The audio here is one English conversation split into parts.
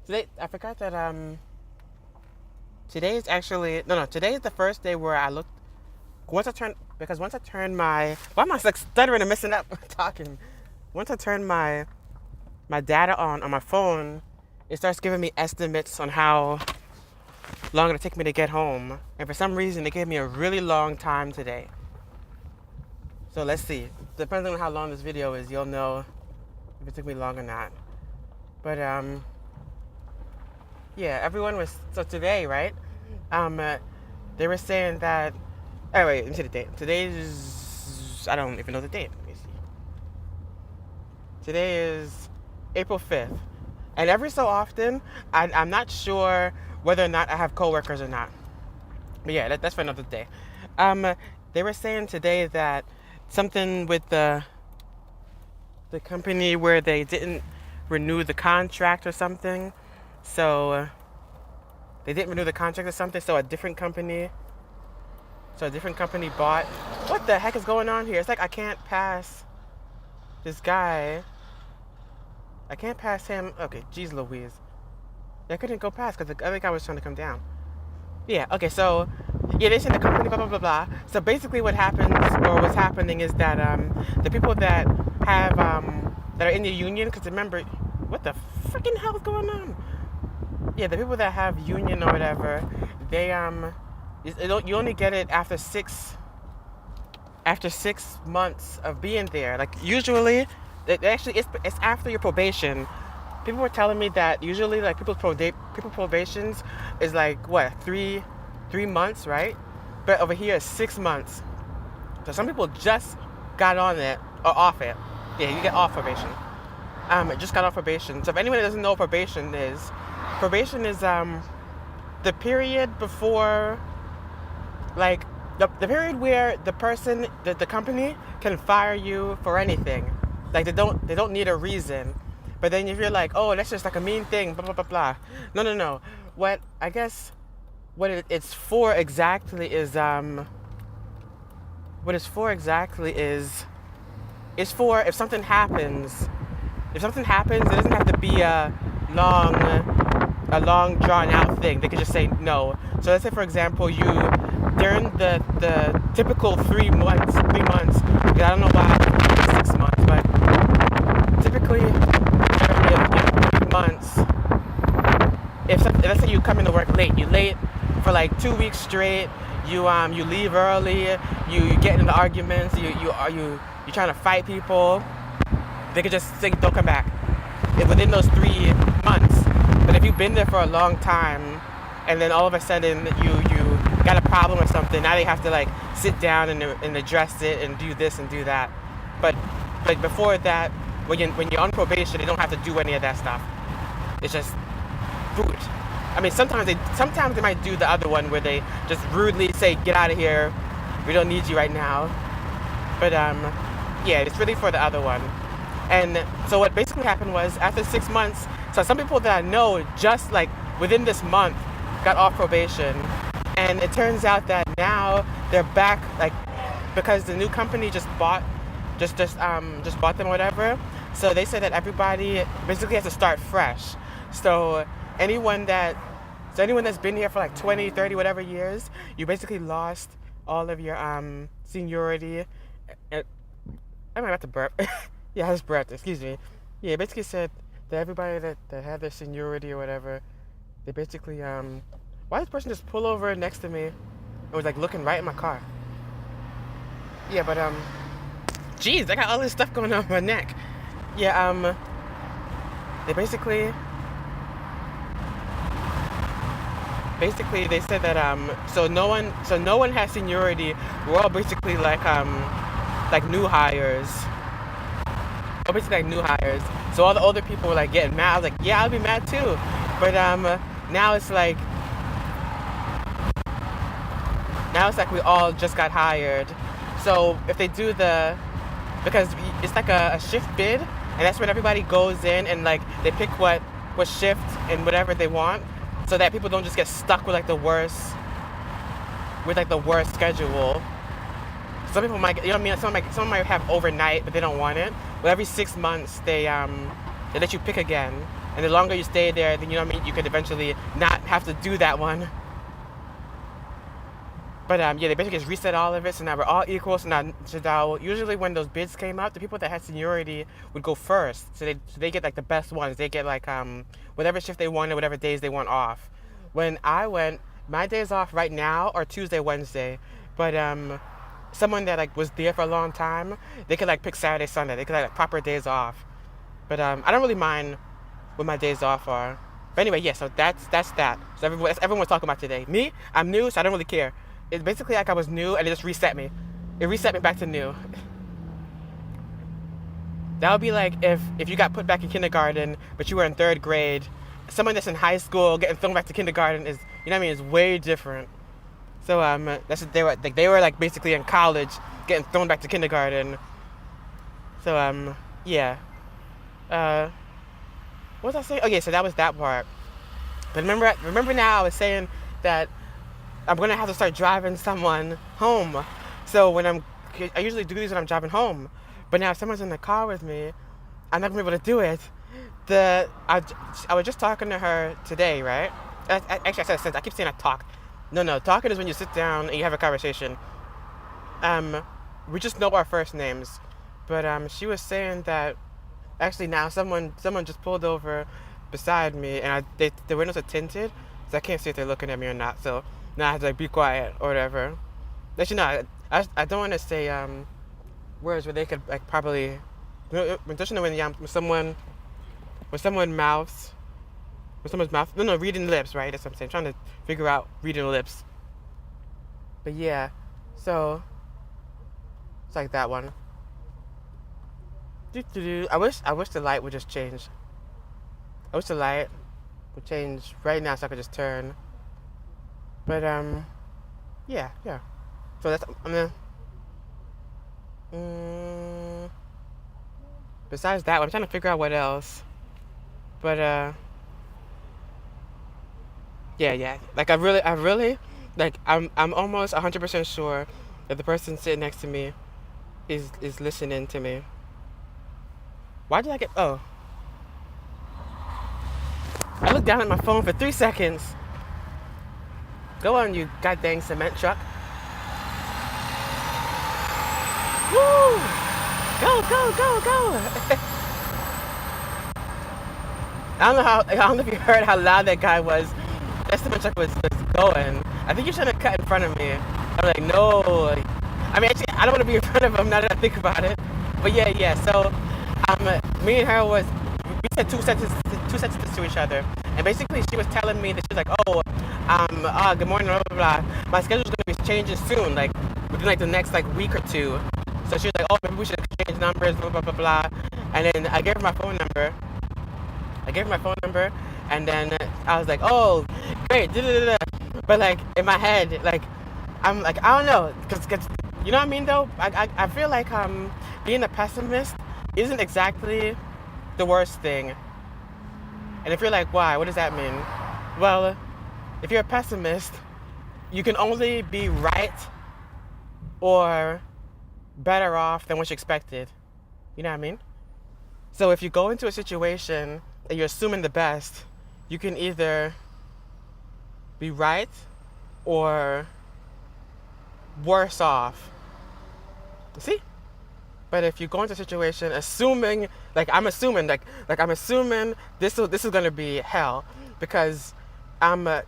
Today, I forgot that today is actually no. Today is the first day where I looked. Once I turn my why am I like stuttering and messing up talking? Once I turn my data on my phone, it starts giving me estimates on how long it'll take me to get home. And for some reason, it gave me a really long time today. So let's see. Depending on how long this video is, you'll know if it took me long or not. But yeah, everyone was so today, right? They were saying that. Oh wait, let me see the date. Today's I don't even know the date. Let me see. Today is April 5th, and every so often, I'm not sure whether or not I have coworkers or not. But yeah, that's for another day. Um, they were saying today that something with the company where they didn't renew the contract or something. So they didn't renew the contract or something. So a different company bought. What the heck is going on here? It's like I can't pass this guy. I can't pass him. Okay, geez Louise. I couldn't go past because the other guy was trying to come down. Yeah, okay, so, yeah, they said the company, blah, blah, blah, blah. So basically what happens, or what's happening is that the people that have, that are in the union, because remember, what the freaking hell is going on? Yeah, the people that have union or whatever, they, you only get it after 6 months of being there. Like, usually, it's after your probation. People were telling me that usually, like, people's probations is like what 3 months, right? But over here it's 6 months. So some people just got on it or off it. Yeah, you get off probation. Just got off probation. So if anyone that doesn't know what probation is the period before, like the period where the company can fire you for anything. Like they don't need a reason. But then if you're like, oh, that's just like a mean thing, blah, blah, blah, blah. No. What it's for exactly is, it's for if something happens. If something happens, it doesn't have to be a long drawn out thing. They could just say no. So let's say, for example, during the typical 3 months, because I don't know why it's 6 months, but typically, months, if let's say you come into work late, you're late for like 2 weeks straight, you leave early, you get into arguments, you trying to fight people, they could just say don't come back within those 3 months. But if you've been there for a long time and then all of a sudden you got a problem or something, now they have to like sit down and address it and do this and do that. But like before that, when you're on probation, they don't have to do any of that stuff. It's just food. I mean, sometimes they might do the other one where they just rudely say, "Get out of here. We don't need you right now." But yeah, it's really for the other one. And so what basically happened was after 6 months, so some people that I know just like within this month got off probation, and it turns out that now they're back, like because the new company just bought them or whatever. So they said that everybody basically has to start fresh. So anyone that's been here for like 20, 30, whatever years, you basically lost all of your seniority. I'm about to burp. Yeah, I just burped, excuse me. Yeah, it basically said that everybody that had their seniority or whatever, they basically why did this person just pull over next to me and was like looking right in my car? Yeah, but jeez, I got all this stuff going on my neck. Yeah, they basically they said that so no one has seniority. We're all basically like new hires. We're basically like new hires. So all the older people were like getting mad. I was like, yeah, I'll be mad too. But now it's like we all just got hired. So if they do because it's like a shift bid, and that's when everybody goes in and like they pick what shift and whatever they want, so that people don't just get stuck with the worst schedule. Some people might, you know what I mean? Some might have overnight, but they don't want it. But every 6 months they they let you pick again. And the longer you stay there, then you know what I mean, you could eventually not have to do that one. But yeah, they basically just reset all of it, so now we're all equal. So now usually when those bids came out, the people that had seniority would go first. So they get like the best ones. They get like whatever shift they wanted, whatever days they want off. When I went, my days off right now are Tuesday, Wednesday. But someone that like was there for a long time, they could like pick Saturday, Sunday. They could like proper days off. But I don't really mind what my days off are. But anyway, yeah. So that's that. So everyone's talking about today. Me, I'm new, so I don't really care. It's basically like I was new and it just reset me. It reset me back to new. That would be like if you got put back in kindergarten, but you were in 3rd grade. Someone that's in high school getting thrown back to kindergarten is, you know what I mean, is way different. So that's what they were like basically in college getting thrown back to kindergarten. So yeah. What was I saying? Okay, so that was that part. But remember now I was saying that I'm gonna have to start driving someone home. So I usually do these when I'm driving home, but now if someone's in the car with me, I'm not gonna be able to do it. I was just talking to her today, right? Actually, I said since I keep saying I talk. No, talking is when you sit down and you have a conversation. We just know our first names, but she was saying that actually now someone just pulled over beside me, and the windows are tinted, so I can't see if they're looking at me or not. So. Now I have to like be quiet or whatever. Actually, no, I don't want to say words where they could like probably. Don't you know when someone mouths, when someone's mouth. No, reading lips, right? That's what I'm saying. I'm trying to figure out reading lips. But yeah, so it's like that one. I wish the light would just change. I wish the light would change right now so I could just turn. But yeah. So that's besides that, I'm trying to figure out what else. But yeah. Like I really, like I'm almost 100% sure that the person sitting next to me is listening to me. Why did I get? Oh, I looked down at my phone for 3 seconds. Go on, you goddamn cement truck. Woo! Go! I don't know if you heard how loud that guy was. That cement truck was going. I think you should have cut in front of me. I'm like, no. I mean, actually, I don't want to be in front of him now that I think about it. But yeah. So, me and her we said two sentences to each other. And basically, she was telling me that she was like, good morning, blah, blah, blah. My schedule's going to be changing soon, like, within, like, the next, like, week or two. So she was like, maybe we should exchange numbers, blah, blah, blah, blah. And then I gave her my phone number. And then I was like, oh, great, da-da-da-da. But, like, in my head, like, I'm like, I don't know. Because you know what I mean, though? I feel like being a pessimist isn't exactly the worst thing. And if you're like, why? What does that mean? Well, if you're a pessimist, you can only be right or better off than what you expected. You know what I mean? So if you go into a situation and you're assuming the best, you can either be right or worse off. See? But if you go into a situation assuming, I'm assuming this is gonna be hell, because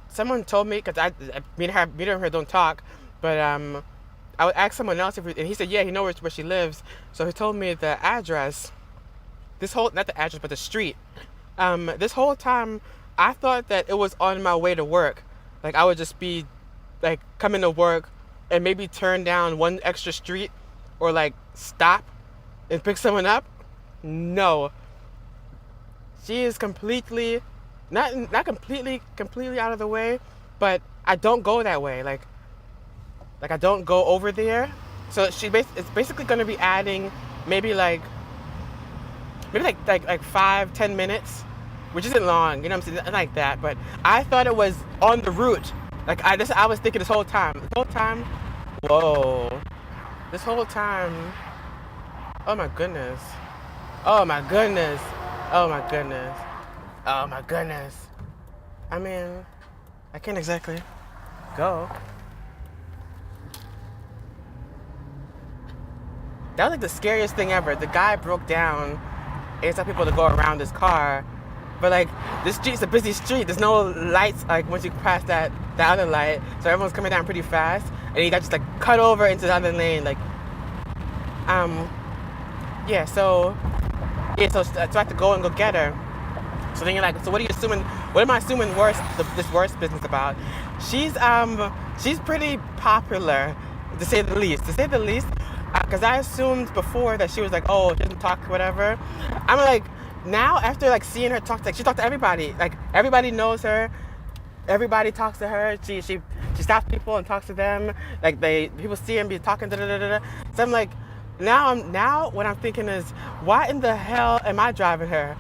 someone told me, because me and her don't talk, but I would ask someone else and he said, yeah, he knows where she lives. So he told me the address. Not the address, but the street. This whole time, I thought that it was on my way to work. Like I would just be, like, coming to work and maybe turn down one extra street or like stop and pick someone up. No. She is completely, not completely out of the way, but I don't go that way. Like I don't go over there. So it's basically going to be adding maybe like 5-10 minutes, which isn't long, you know what I'm saying, like that. But I thought it was on the route. Like I was thinking this whole time. Whoa. This whole time. Oh my goodness. Oh my goodness. Oh my goodness. I mean, I can't exactly go. That was like the scariest thing ever. The guy broke down and told people to go around his car. But like this street's a busy street. There's no lights like once you pass that other light. So everyone's coming down pretty fast. And he got just like cut over into the other lane. Like yeah, so I have to go and go get her. So then you're like, so what am I assuming this worst business about? She's pretty popular, to say the least. Because I assumed before that she was like, oh, she doesn't talk, whatever. I'm like, now after like seeing her talk, like she talked to everybody. Like everybody knows her. Everybody talks to her. She stops people and talks to them. Like people see her and be talking. So I'm like, now what I'm thinking is, why in the hell am I driving her?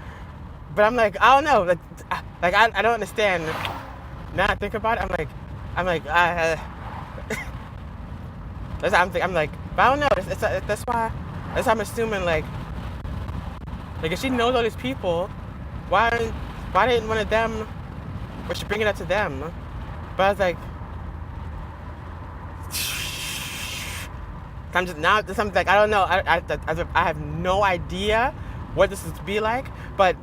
But I'm like, I don't know. Like I don't understand. Now I think about it, I'm like, that's how I'm thinking. I'm like, but I don't know. That's why I'm assuming like if she knows all these people, why didn't one of them, or she bring it up to them? But I was like, I'm like, I don't know. I have no idea what this would be like. But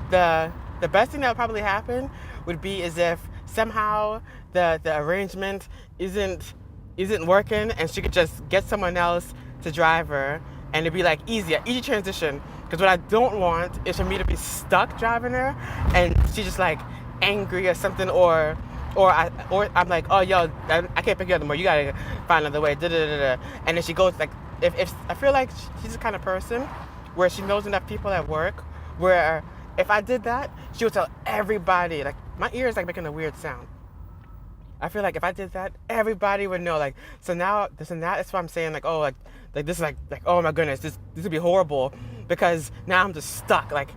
the best thing that would probably happen would be is if somehow the arrangement isn't working and she could just get someone else to drive her and it'd be like easy transition. Because what I don't want is for me to be stuck driving her and she's just like angry or something, or I'm like, oh yo, I can't pick you up anymore. You gotta find another way. And then she goes like, if I feel like she's the kind of person where she knows enough people at work where if I did that, she would tell everybody. Like my ear is like making a weird sound. I feel like if I did that, everybody would know. Like so now that's why I'm saying like, oh, like this is like oh my goodness, this would be horrible because now I'm just stuck. Like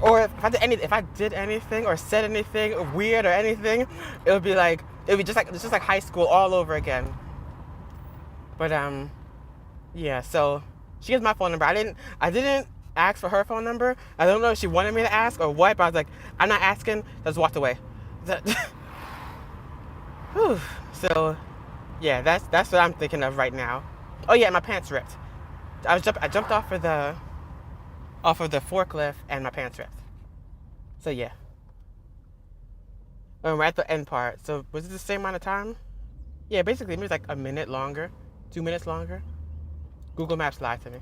or if I did anything or said anything weird or anything, it would be just like high school all over again. But yeah, so she has my phone number. I didn't ask for her phone number. I don't know if she wanted me to ask or what, but I was like, I'm not asking. Just walked away. Whew. So yeah, that's what I'm thinking of right now. Oh yeah, my pants ripped. I jumped off of the forklift and my pants ripped. So yeah. We're at the end part. So was it the same amount of time? Yeah, basically maybe like a minute longer, 2 minutes longer. Google Maps lied to me.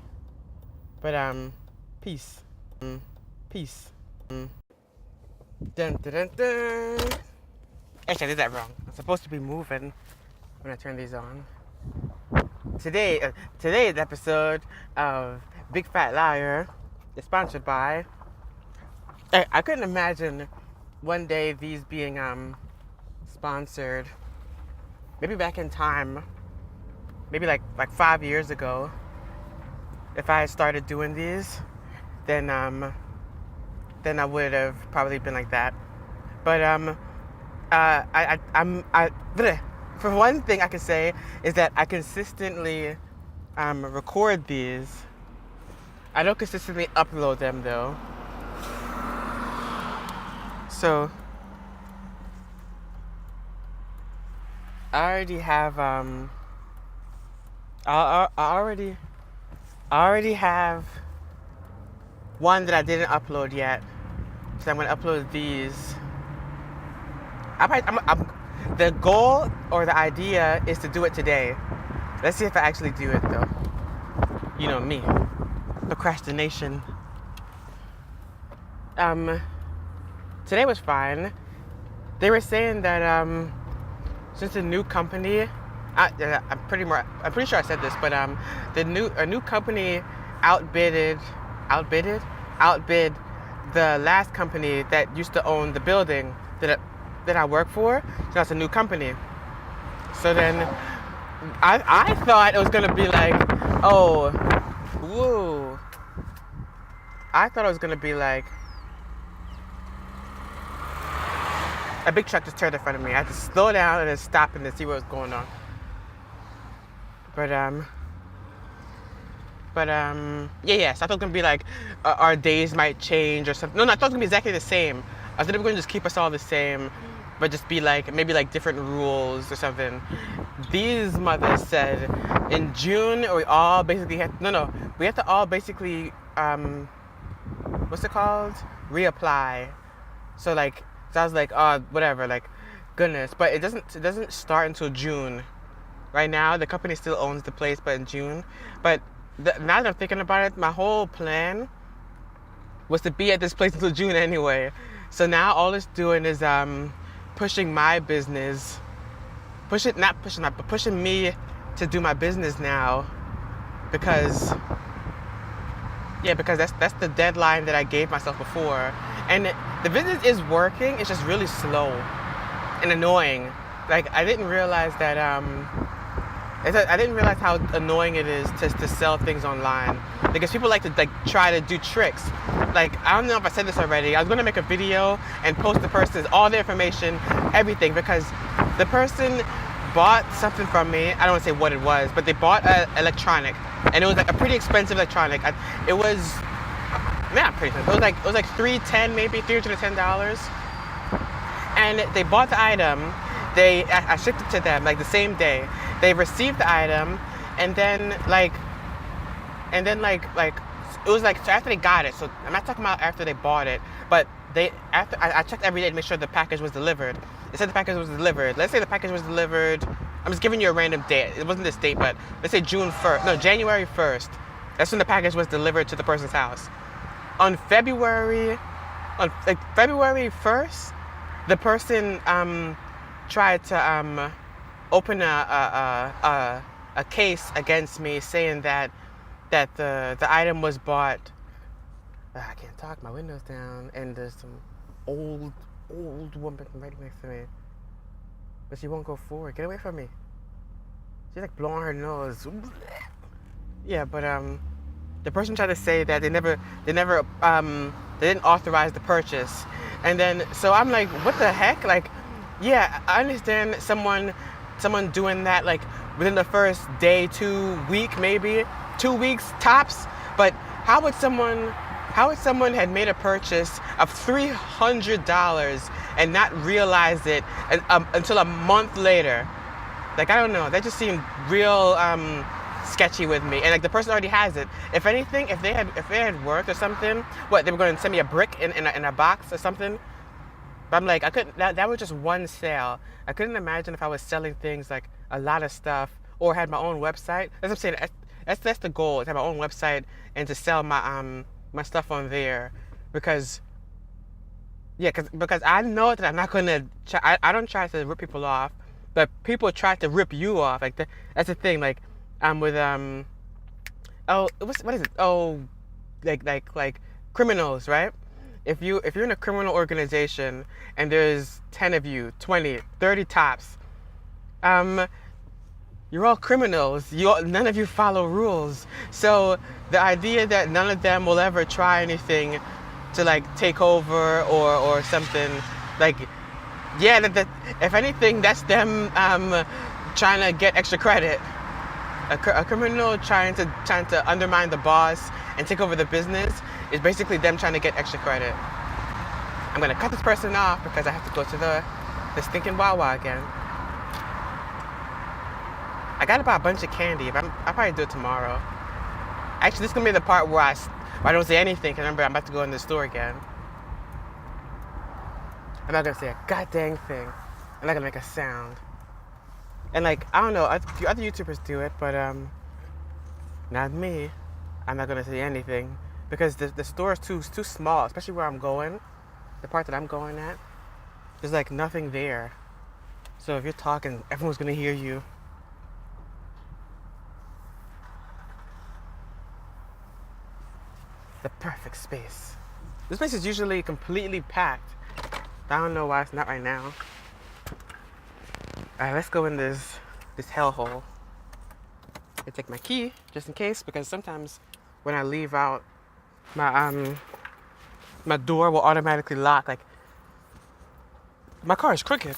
But peace. Peace. Dun dun dun dun. Actually, I did that wrong. I'm supposed to be moving when I turn these on. Today's episode of Big Fat Liar is sponsored by. I couldn't imagine one day these being sponsored. Maybe back in time, maybe like 5 years ago. If I had started doing these, then I would have probably been like that. But for one thing I can say is that I consistently record these. I don't consistently upload them though. So I already have I already have one that I didn't upload yet. So I'm gonna upload these. The goal or the idea is to do it today. Let's see if I actually do it though. You know me. Procrastination. Today was fine. They were saying that since a new company, I'm pretty sure I said this, but a new company outbid the last company that used to own the building that I work for. So that's a new company. So then I thought it was gonna be like, oh, woo. I thought it was gonna be like a big truck just turned in front of me. I had to slow down and then stop and then see what was going on. But But yeah. So I thought it was gonna be like our days might change or something. No, I thought it was gonna be exactly the same. I thought they were gonna just keep us all the same, but just be like maybe like different rules or something. These mothers said in June we all basically we have to all basically what's it called? Reapply. So like so I was like, oh whatever, like goodness. But it doesn't start until June. Right now the company still owns the place, but in June. But now that I'm thinking about it, my whole plan was to be at this place until June anyway. So now all it's doing is pushing my business, pushing me to do my business now, because that's the deadline that I gave myself before, and the business is working. It's just really slow and annoying. Like I didn't realize that I didn't realize how annoying it is to sell things online, because people like to like try to do tricks. Like I don't know if I said this already. I was gonna make a video and post the person's all their information, everything, because the person bought something from me. I don't want to say what it was, but they bought an electronic, and it was like a pretty expensive electronic. It was not pretty expensive. It was like $310, maybe $310, and they bought the item. I shipped it to them like the same day. They received the item, and then like it was like so after they got it. So I'm not talking about after they bought it, but I checked every day to make sure the package was delivered. It said the package was delivered. Let's say the package was delivered. I'm just giving you a random date. It wasn't this date, but let's say January 1st. That's when the package was delivered to the person's house. On February 1st, the person tried to open a case against me, saying that the item was bought. I can't talk. My window's down, and there's some old woman right next to me, but she won't go forward. Get away from me. She's like blowing her nose. Yeah, but the person tried to say that they didn't authorize the purchase, and then so I'm like, what the heck? Like, yeah, I understand someone doing that like within the first day, 2 week, maybe 2 weeks tops, but how would someone had made a purchase of $300 and not realize it until a month later? Like, I don't know. That just seemed real sketchy with me. And like the person already has it. If anything, if they had worked or something, what, they were going to send me a brick in a box or something? But I'm like, I couldn't. That was just one sale. I couldn't imagine if I was selling things like a lot of stuff or had my own website. That's what I'm saying. That's the goal, to have my own website and to sell my my stuff on there, because I know that I'm not gonna. I don't try to rip people off, but people try to rip you off. Like that's the thing. Like I'm with what is it? Oh, like criminals, right? If you're in a criminal organization and there's 10 of you, 20, 30 tops, you're all criminals. None of you follow rules. So the idea that none of them will ever try anything to like take over or something, like, yeah, that if anything, that's them trying to get extra credit. A criminal trying to undermine the boss and take over the business is basically them trying to get extra credit. I'm gonna cut this person off because I have to go to the stinking Wawa again. I gotta buy a bunch of candy. I'll probably do it tomorrow. Actually, this is gonna be the part where I don't say anything, because remember, I'm about to go in the store again. I'm not gonna say a goddamn thing. I'm not gonna make a sound. And like, I don't know, other YouTubers do it, but not me. I'm not gonna say anything because the store is too small, especially where I'm going. The part that I'm going at, there's like nothing there. So if you're talking, everyone's gonna hear you. The perfect space. This place is usually completely packed. I don't know why it's not right now. Alright, let's go in this hellhole. I take my key just in case, because sometimes when I leave out, my door will automatically lock. Like, my car is crooked.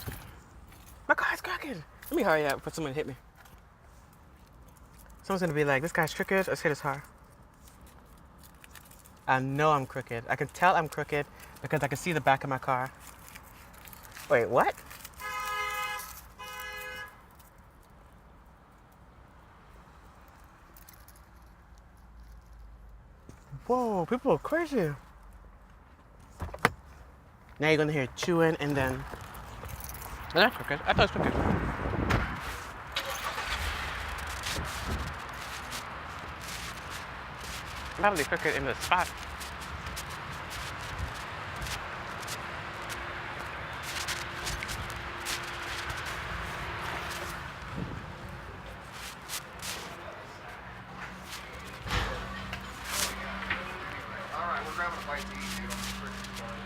My car is crooked. Let me hurry up before someone hit me. Someone's gonna be like, this guy's crooked, let's hit his car. I know I'm crooked. I can tell I'm crooked because I can see the back of my car. Wait, what? Whoa, people are crazy. Now you're gonna hear chewing and then... Oh, that's crooked. I thought it was crooked. Probably crooked in the spot. Alright, we're grabbing a bite to eat, dude. I'm freaking sorry.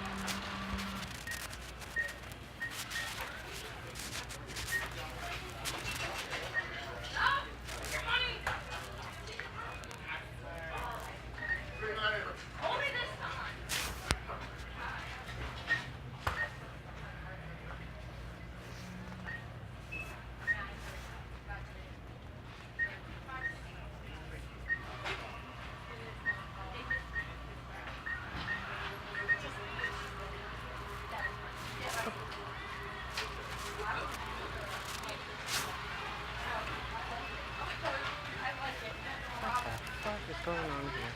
What is going on here?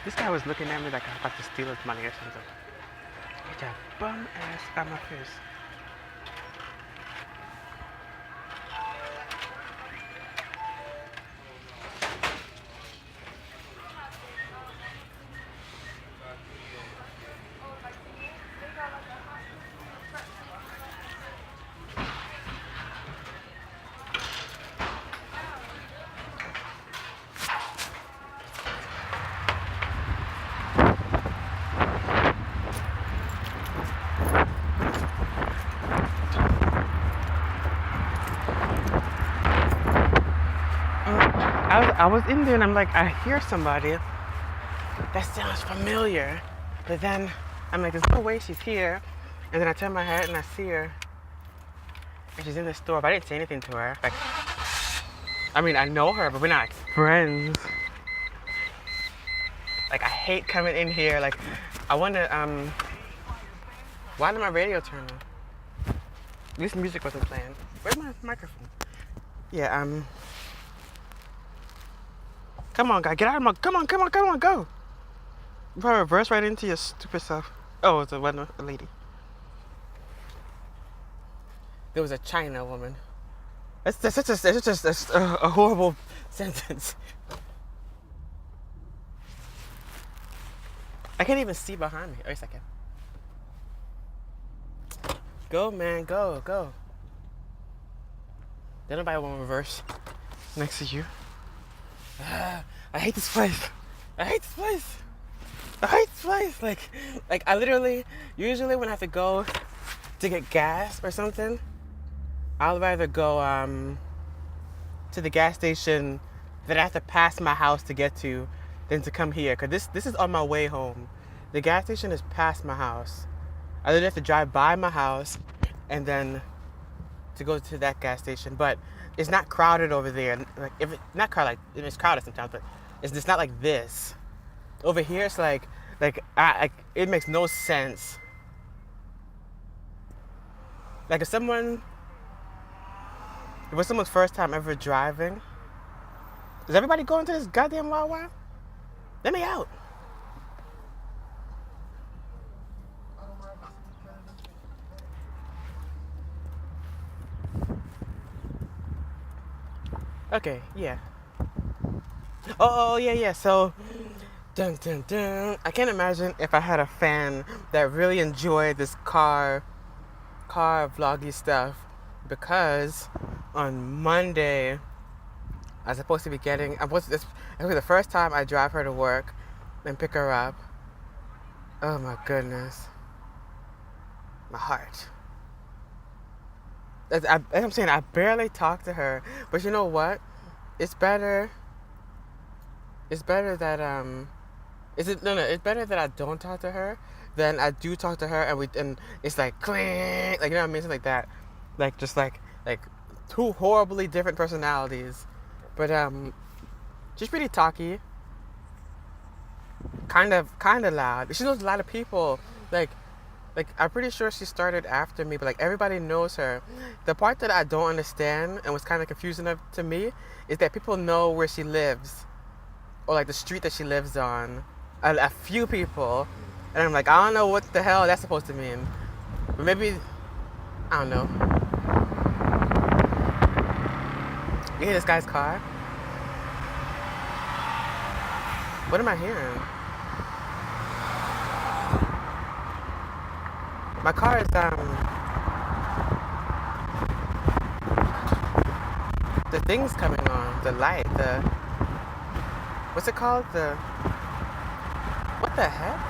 This guy was looking at me like I was about to steal his money or something. Get your bum ass out my face. I was in there and I'm like, I hear somebody. That sounds familiar. But then I'm like, there's no way she's here. And then I turn my head and I see her. And she's in the store, but I didn't say anything to her. Like, I mean, I know her, but we're not like friends. Like, I hate coming in here. Like, I wonder, why did my radio turn on? At least music wasn't playing. Where's my microphone? Yeah, come on, guy, get out of my, come on, go. You probably reverse right into your stupid self. Oh, it's a lady. There was a China woman. That's just a horrible sentence. I can't even see behind me. Wait a second. Go, man, go. Then nobody will reverse next to you. I hate this place. Like I literally, usually when I have to go to get gas or something, I'll rather go to the gas station that I have to pass my house to get to than to come here. Cause this is on my way home. The gas station is past my house. I literally have to drive by my house and then to go to that gas station. But it's not crowded over there. Like if it not crowded, like it's crowded sometimes, but it's just not like this. Over here, it's like it makes no sense. Like if someone It was someone's first time ever driving. Is everybody going to this goddamn Wawa? Let me out. Okay, yeah. Oh, yeah. So, dun dun dun. I can't imagine if I had a fan that really enjoyed this car vloggy stuff, because on Monday I was supposed to be getting. It was the first time I drive her to work and pick her up. Oh my goodness, my heart. I'm saying, I barely talk to her, but you know what? It's better. It's better that It's better that I don't talk to her than I do talk to her, and it's like cling, like, you know what I mean, something like that, like just like two horribly different personalities, but she's pretty talky, kind of loud. She knows a lot of people, like I'm pretty sure she started after me, but like everybody knows her. The part that I don't understand and was kind of confusing to me is that people know where she lives, or like the street that she lives on. A few people, and I'm like, I don't know what the hell that's supposed to mean, but maybe, I don't know. You hear this guy's car? What am I hearing? My car is the thing's coming on, the light, what's it called? What the heck?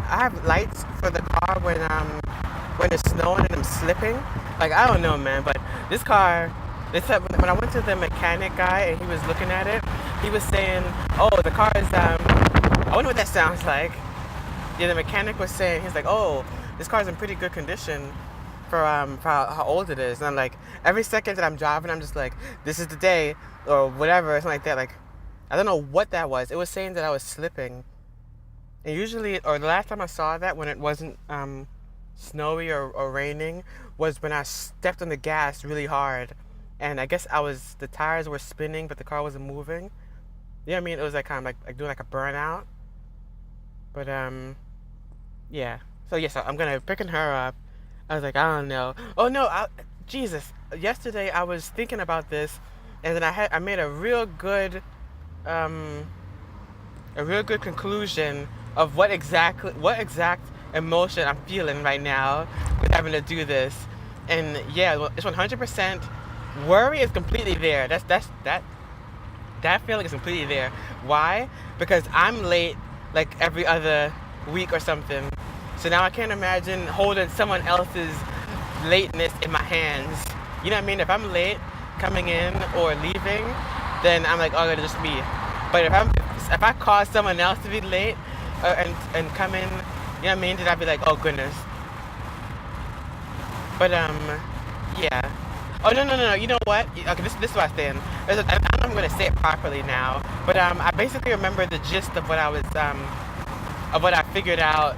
I have lights for the car when it's snowing and I'm slipping. Like, I don't know, man, but this car, when I went to the mechanic guy and he was looking at it, he was saying, oh, the car is, I wonder what that sounds like. Yeah, the mechanic was saying, he's like, oh, this car's in pretty good condition for how old it is. And I'm like, every second that I'm driving, I'm just like, this is the day, or whatever, something like that. Like, I don't know what that was. It was saying that I was slipping. And usually, or the last time I saw that when it wasn't snowy or raining, was when I stepped on the gas really hard. And I guess the tires were spinning, but the car wasn't moving. You know what I mean? It was like kind of like doing like a burnout. But yeah. So yes, I'm gonna picking her up. I was like, I don't know. Oh no, Jesus. Yesterday I was thinking about this, and then I made a real good conclusion of what exact emotion I'm feeling right now with having to do this. And yeah, well, it's 100%. Worry is completely there. That feeling is completely there. Why? Because I'm late like every other week or something. So now I can't imagine holding someone else's lateness in my hands. You know what I mean? If I'm late coming in or leaving, then I'm like, oh, it's just me. But if I cause someone else to be late and come in, you know what I mean? Then I'd be like, oh goodness. But yeah. Oh no. You know what? Okay, this is what I'm saying. I don't know if I'm gonna say it properly now, but I basically remember the gist of what I was of what I figured out,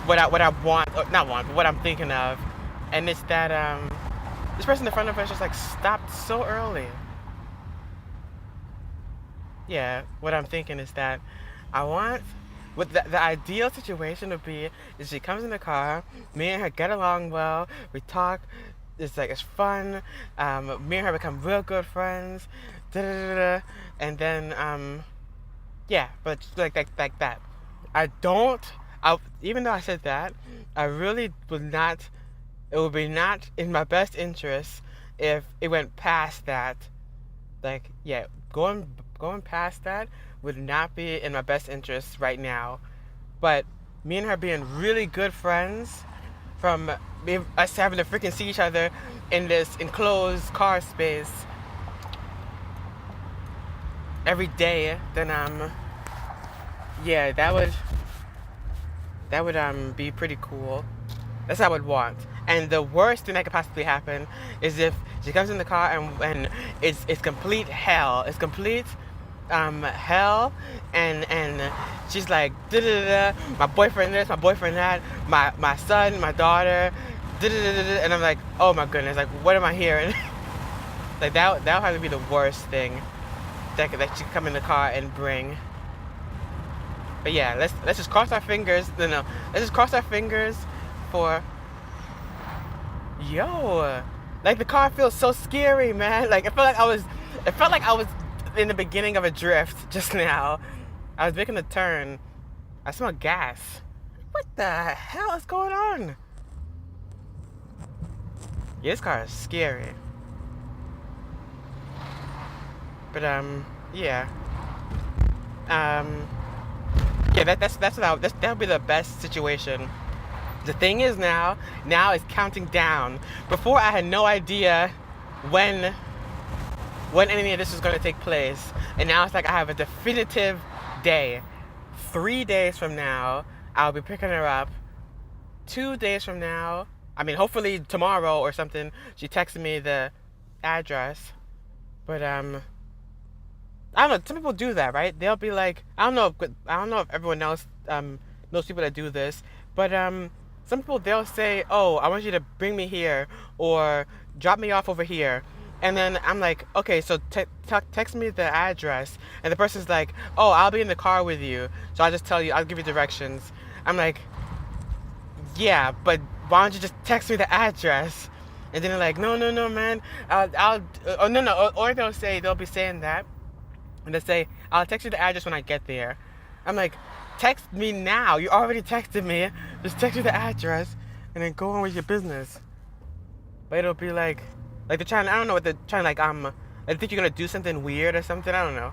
what I want, or not want, but what I'm thinking of, and it's that this person in front of us just like stopped so early. Yeah, what I'm thinking is that what the ideal situation would be is she comes in the car, me and her get along well, we talk, it's fun, me and her become real good friends, and then yeah, but like that. Even though I said that, I really it would be not in my best interest if it went past that. Like, yeah, going past that would not be in my best interest right now. But me and her being really good friends, from us having to freaking see each other in this enclosed car space every day, then yeah, that would be pretty cool. That's what I would want. And the worst thing that could possibly happen is if she comes in the car and it's complete hell. It's complete hell, and she's like, da da da, my boyfriend this, my boyfriend that, my son, my daughter, da da da da, and I'm like, oh my goodness, like what am I hearing? Like that would have to be the worst thing that you come in the car and bring. But yeah, let's just cross our fingers. No, let's just cross our fingers for. Yo, like the car feels so scary, man. Like it felt like I was in the beginning of a drift just now. I was making a turn. I smell gas. What the hell is going on? Yeah, this car is scary. But yeah. Yeah, that'll be the best situation. The thing is now it's counting down. Before I had no idea when any of this was going to take place, and now it's like I have a definitive day. 3 days from now, I'll be picking her up. 2 days from now, I mean, hopefully tomorrow or something, she texted me the address. But I don't know. Some people do that, right? They'll be like, I don't know if everyone else knows people that do this, but some people, they'll say, oh, I want you to bring me here or drop me off over here. And then I'm like, okay, so text me the address. And the person's like, oh, I'll be in the car with you. So I'll just tell you, I'll give you directions. I'm like, yeah, but why don't you just text me the address? And then they're like, no, man. Or they'll be saying that. And they say, I'll text you the address when I get there. I'm like, text me now. You already texted me. Just text me the address and then go on with your business. But it'll be like they're trying, I don't know what they're trying, like, I think you're gonna do something weird or something, I don't know.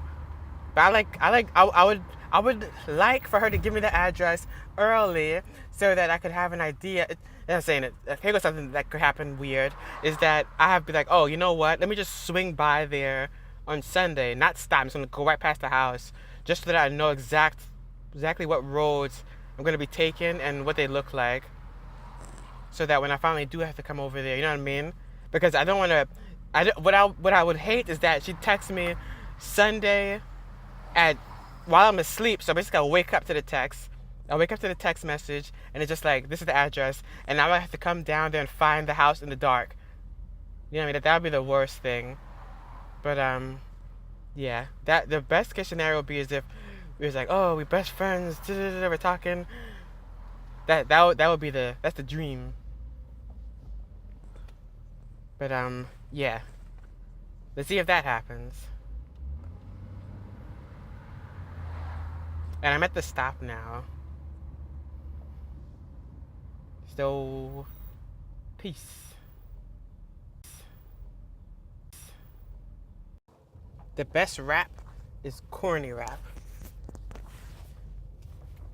But I would like for her to give me the address early so that I could have an idea. I'm saying it. Here goes something that could happen weird, is that I have to be like, oh, you know what? Let me just swing by there on Sunday, not stop. I'm just gonna go right past the house, just so that I know exactly what roads I'm gonna be taking and what they look like, so that when I finally do have to come over there, you know what I mean? Because I don't want to. What I would hate is that she texts me Sunday while I'm asleep. So basically, I wake up to the text. I wake up to the text message, and it's just like, this is the address, and now I have to come down there and find the house in the dark. You know what I mean? That would be the worst thing. But yeah, that the best case scenario would be as if it was like, oh, we're best friends, we're talking. That would be that's the dream. But yeah, let's see if that happens. And I'm at the stop now. So, peace. The best rap is corny rap.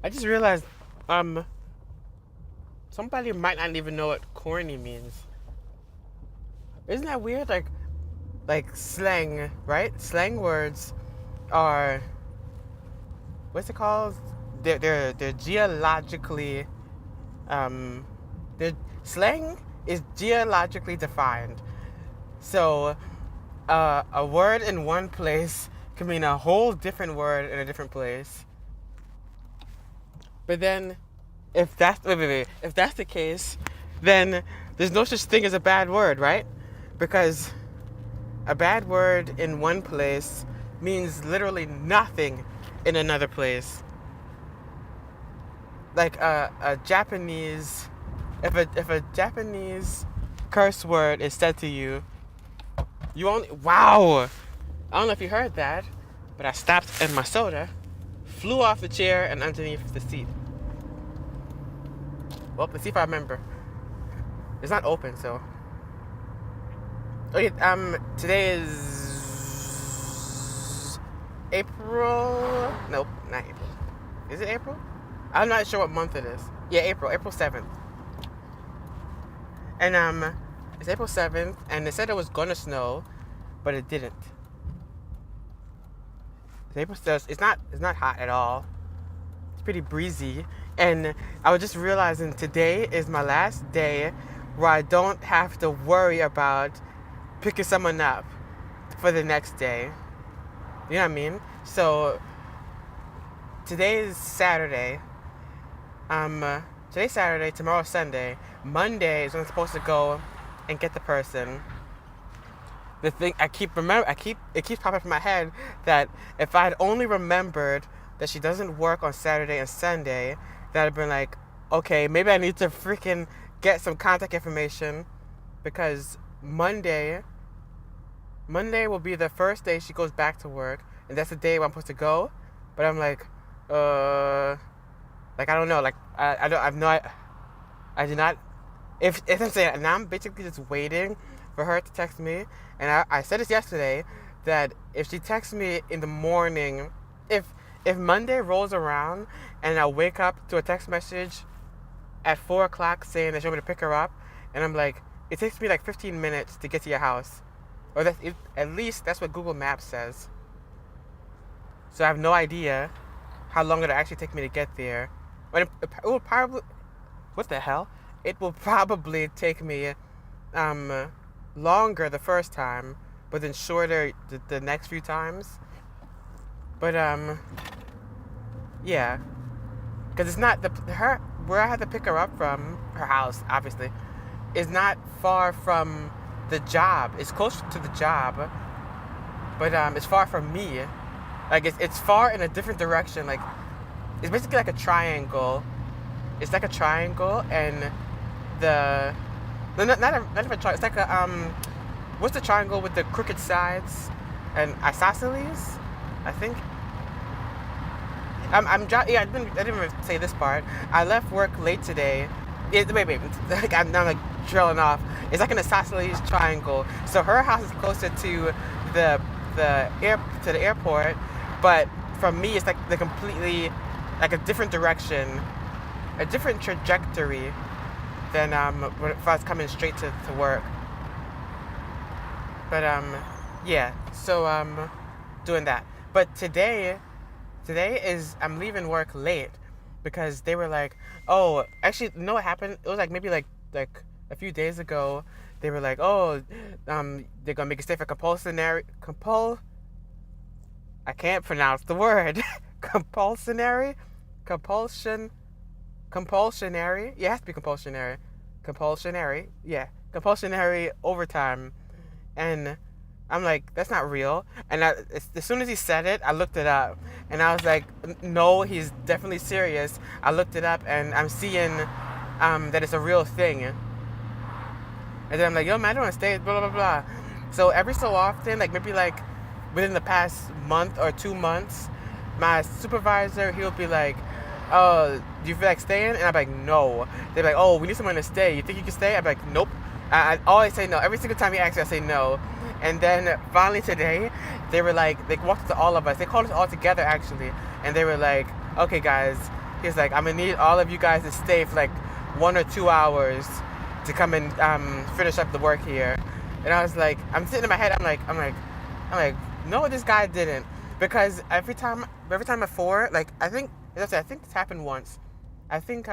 I just realized, somebody might not even know what corny means. Isn't that weird? Like slang, right? Slang words are, what's it called? They're geologically, slang is geologically defined. So, a word in one place can mean a whole different word in a different place. But then, if that's the case, then there's no such thing as a bad word, right? Because a bad word in one place means literally nothing in another place. Like a Japanese, if a Japanese curse word is said to you, wow! I don't know if you heard that, but I stopped and my soda flew off the chair and underneath the seat. Well, let's see if I remember. It's not open, so. Okay, today is April. Nope, not April. Is it April? I'm not sure what month it is. Yeah, April 7th. And it's April 7th, and they said it was gonna snow, but it didn't. It's not hot at all. It's pretty breezy, and I was just realizing today is my last day where I don't have to worry about picking someone up for the next day. You know what I mean? So today is Saturday. Today's Saturday. Tomorrow's Sunday. Monday is when I'm supposed to go and get the person. The thing it keeps popping up in my head that if I had only remembered that she doesn't work on Saturday and Sunday, that I'd been like, okay, maybe I need to freaking get some contact information, because Monday will be the first day she goes back to work, and that's the day where I'm supposed to go. But I'm like, like I don't know, like I do not. If I'm saying, now I'm basically just waiting for her to text me, and I said this yesterday, that if she texts me in the morning, if Monday rolls around and I wake up to a text message at 4 o'clock saying that she want me to pick her up, and I'm like, it takes me like 15 minutes to get to your house, or at least that's what Google Maps says. So I have no idea how long it'll actually take me to get there. But it will probably, what the hell? It will probably take me longer the first time, but then shorter the next few times. But yeah, because it's not where I had to pick her up from, her house obviously, is not far from the job. It's close to the job, but it's far from me. Like it's far in a different direction. Like it's basically like a triangle. It's like a triangle, and not a triangle. It's like a what's the triangle with the crooked sides and isosceles? I think. I didn't even say this part. I left work late today. Wait. Like, I'm like drilling off. It's like an isosceles triangle. So her house is closer to the airport, but from me it's like the completely, like a different direction, a different trajectory than if I was coming straight to work. But yeah. So doing that. But today is, I'm leaving work late because they were like, oh, actually, you know what happened? It was like maybe like a few days ago. They were like, oh, they're gonna make it stay for I can't pronounce the word. Compulsionary. Yeah, it has to be compulsionary. Yeah, compulsionary overtime. And I'm like, that's not real. And as soon as he said it, I looked it up, and I was like, no, he's definitely serious. I looked it up, and I'm seeing that it's a real thing. And then I'm like, yo, man, I don't want to stay, blah, blah, blah. So every so often, like maybe like within the past month or 2 months, my supervisor, he'll be like, oh, do you feel like staying? And I'm like, no. They're like, oh, we need someone to stay. You think you can stay? I'm like, nope. I always say no. Every single time he asks me, I say no. And then finally today, they were like, they walked up to all of us. They called us all together, actually. And they were like, okay, guys. He's like, I'm going to need all of you guys to stay for like 1 or 2 hours to come and finish up the work here. And I was like, I'm sitting in my head, I'm like, no, this guy didn't. Because every time before, like, I think this happened once. I think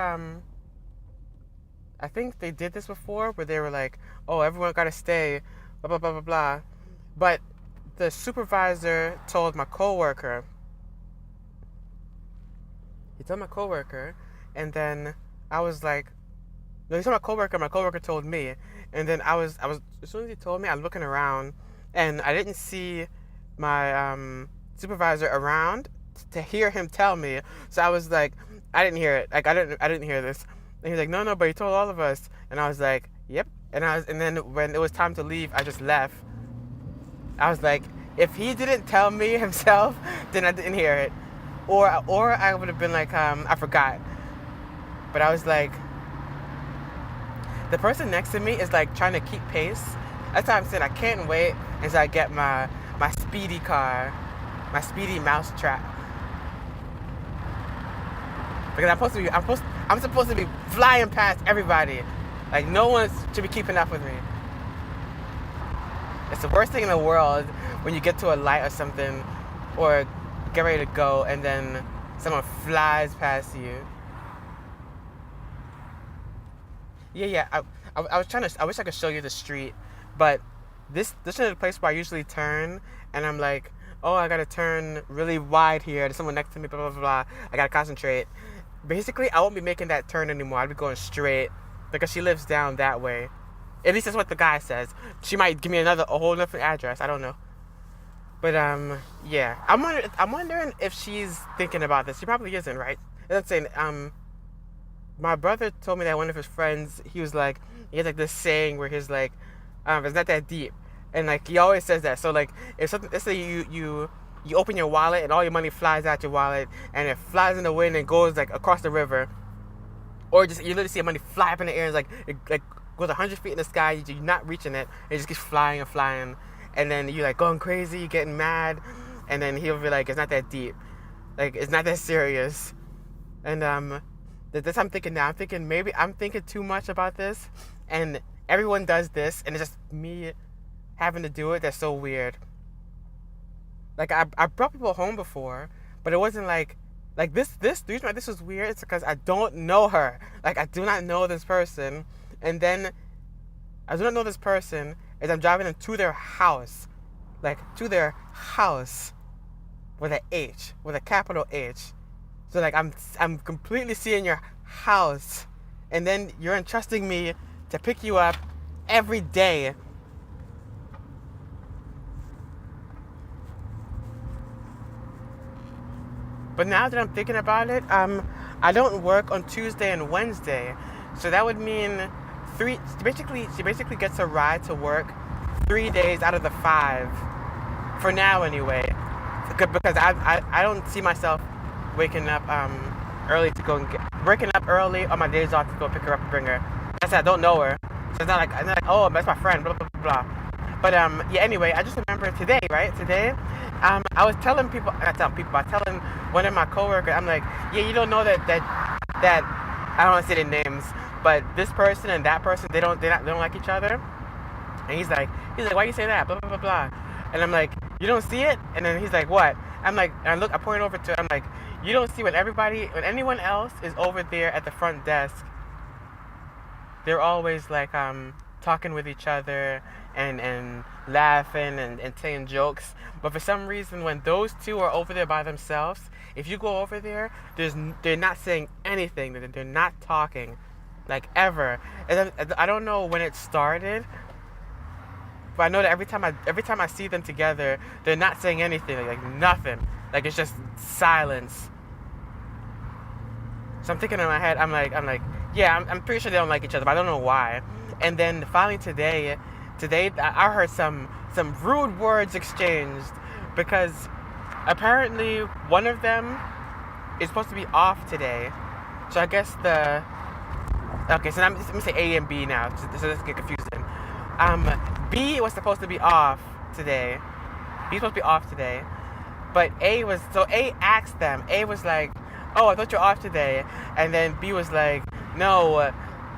they did this before, where they were like, oh, everyone got to stay, blah, blah, blah, blah, blah. But the supervisor told my coworker. He told my coworker, and then I was like, no, he told my coworker told me. And then I was, as soon as he told me, I was looking around, and I didn't see my supervisor around to hear him tell me. So I was like, I didn't hear it. Like, I didn't hear this. And he was like, no, but he told all of us. And I was like, yep. And then when it was time to leave, I just left. I was like, if he didn't tell me himself, then I didn't hear it. Or I would have been like, I forgot. But I was like, the person next to me is like trying to keep pace. That's why I'm saying I can't wait until I get my speedy car, my speedy mousetrap. Because I'm supposed to be flying past everybody. Like, no one should be keeping up with me. It's the worst thing in the world when you get to a light or something, or get ready to go, and then someone flies past you. Yeah. I was trying to. I wish I could show you the street, but this is the place where I usually turn, and I'm like, oh, I gotta turn really wide here. There's someone next to me, blah, blah, blah, blah. I gotta concentrate. Basically, I won't be making that turn anymore. I'll be going straight because she lives down that way. At least that's what the guy says. She might give me a whole different address. I don't know. But, yeah. I'm wondering if she's thinking about this. She probably isn't, right? And I'm saying, my brother told me that one of his friends, he has like this saying where he's like, it's not that deep. And like, he always says that. So like, if something, let's say you open your wallet and all your money flies out your wallet and it flies in the wind and goes like across the river, or just, you literally see money fly up in the air, and it goes 100 feet in the sky, you're not reaching it, it just keeps flying and flying, and then you're like going crazy, you're getting mad, and then he'll be like, it's not that deep. Like, it's not that serious. And, that's what I'm thinking now. I'm thinking maybe I'm thinking too much about this, and everyone does this, and it's just me having to do it. That's so weird. Like, I brought people home before, but it wasn't like this. The reason why this was weird is because I don't know her. Like, I do not know this person, and then I do not know this person as I'm driving them to their house, like to their house, with a H, with a capital H. So like I'm completely seeing your house, and then you're entrusting me to pick you up every day. But now that I'm thinking about it, I don't work on Tuesday and Wednesday, so that would mean she basically gets a ride to work 3 days out of the 5, for now anyway, because I don't see myself waking up early to go waking up early on my days off to go pick her up and bring her. I said I don't know her, so it's not like oh, that's my friend, blah blah blah blah. But yeah. Anyway, I just remember today, right? Today, I was telling people, I was telling one of my coworkers, I'm like, yeah, you don't know that I don't want to say their names, but this person and that person, they don't like each other. And he's like, why you say that? Blah blah blah blah. And I'm like, you don't see it? And then he's like, what? I'm like, I point over to, I'm like, you don't see when anyone else is over there at the front desk, they're always like talking with each other and laughing and saying jokes. But for some reason, when those two are over there by themselves, if you go over there, they're not saying anything. They're not talking, like, ever. And I don't know when it started, but I know that every time I see them together, they're not saying anything, like nothing. Like, it's just silence. So I'm thinking in my head, I'm like, yeah, I'm pretty sure they don't like each other, but I don't know why. And then finally today, I heard some rude words exchanged, because apparently one of them is supposed to be off today. So I guess okay, so let me say A and B now, so let's get confusing. B was supposed to be off today. B's supposed to be off today. But A asked them. A was like, oh, I thought you're off today. And then B was like, no,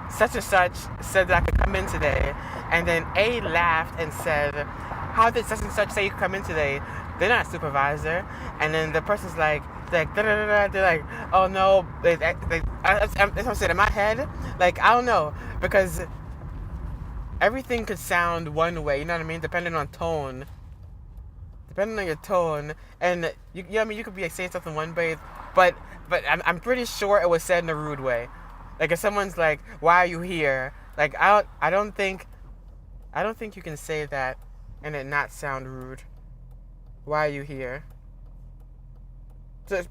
such and such said that I could come in today. And then A laughed and said, how did such and such say you could come in today? They're not a supervisor. And then the person's like, da da da da. They're like, oh no. That's what I'm saying in my head. Like, I don't know, because everything could sound one way. You know what I mean? Depending on tone. Depending on your tone, and you know what I mean, you could be like saying something one way, but I'm pretty sure it was said in a rude way. Like, if someone's like, "Why are you here?" Like, I don't think you can say that and it not sound rude. Why are you here? So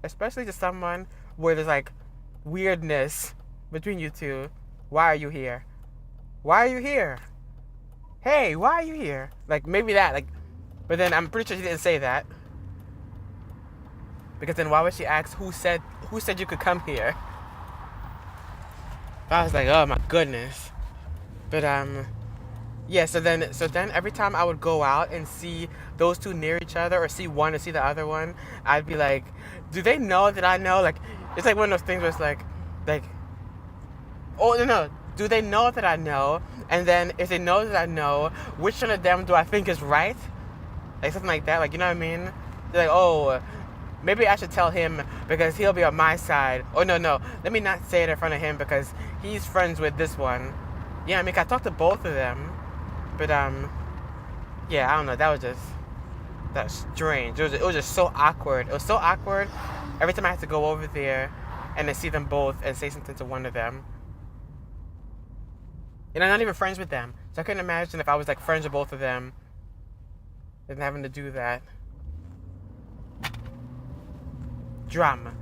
especially to someone where there's like weirdness between you two. Why are you here? Why are you here? Hey, why are you here? Like, maybe that, like. But then I'm pretty sure she didn't say that. Because then why would she ask who said you could come here? I was like, oh my goodness. But yeah, so then every time I would go out and see those two near each other, or see one and see the other one, I'd be like, do they know that I know? Like, it's like one of those things where it's like oh no, do they know that I know? And then if they know that I know, which one of them do I think is right? Like, something like that, like, you know what I mean? They're like, oh, maybe I should tell him because he'll be on my side. Oh, no, let me not say it in front of him because he's friends with this one. Yeah, I mean, I talked to both of them, but, yeah, I don't know, that was just That's strange. It was just so awkward. It was so awkward. Every time I had to go over there and then see them both and say something to one of them. And I'm not even friends with them. So I couldn't imagine if I was like friends with both of them and having to do that. Drama.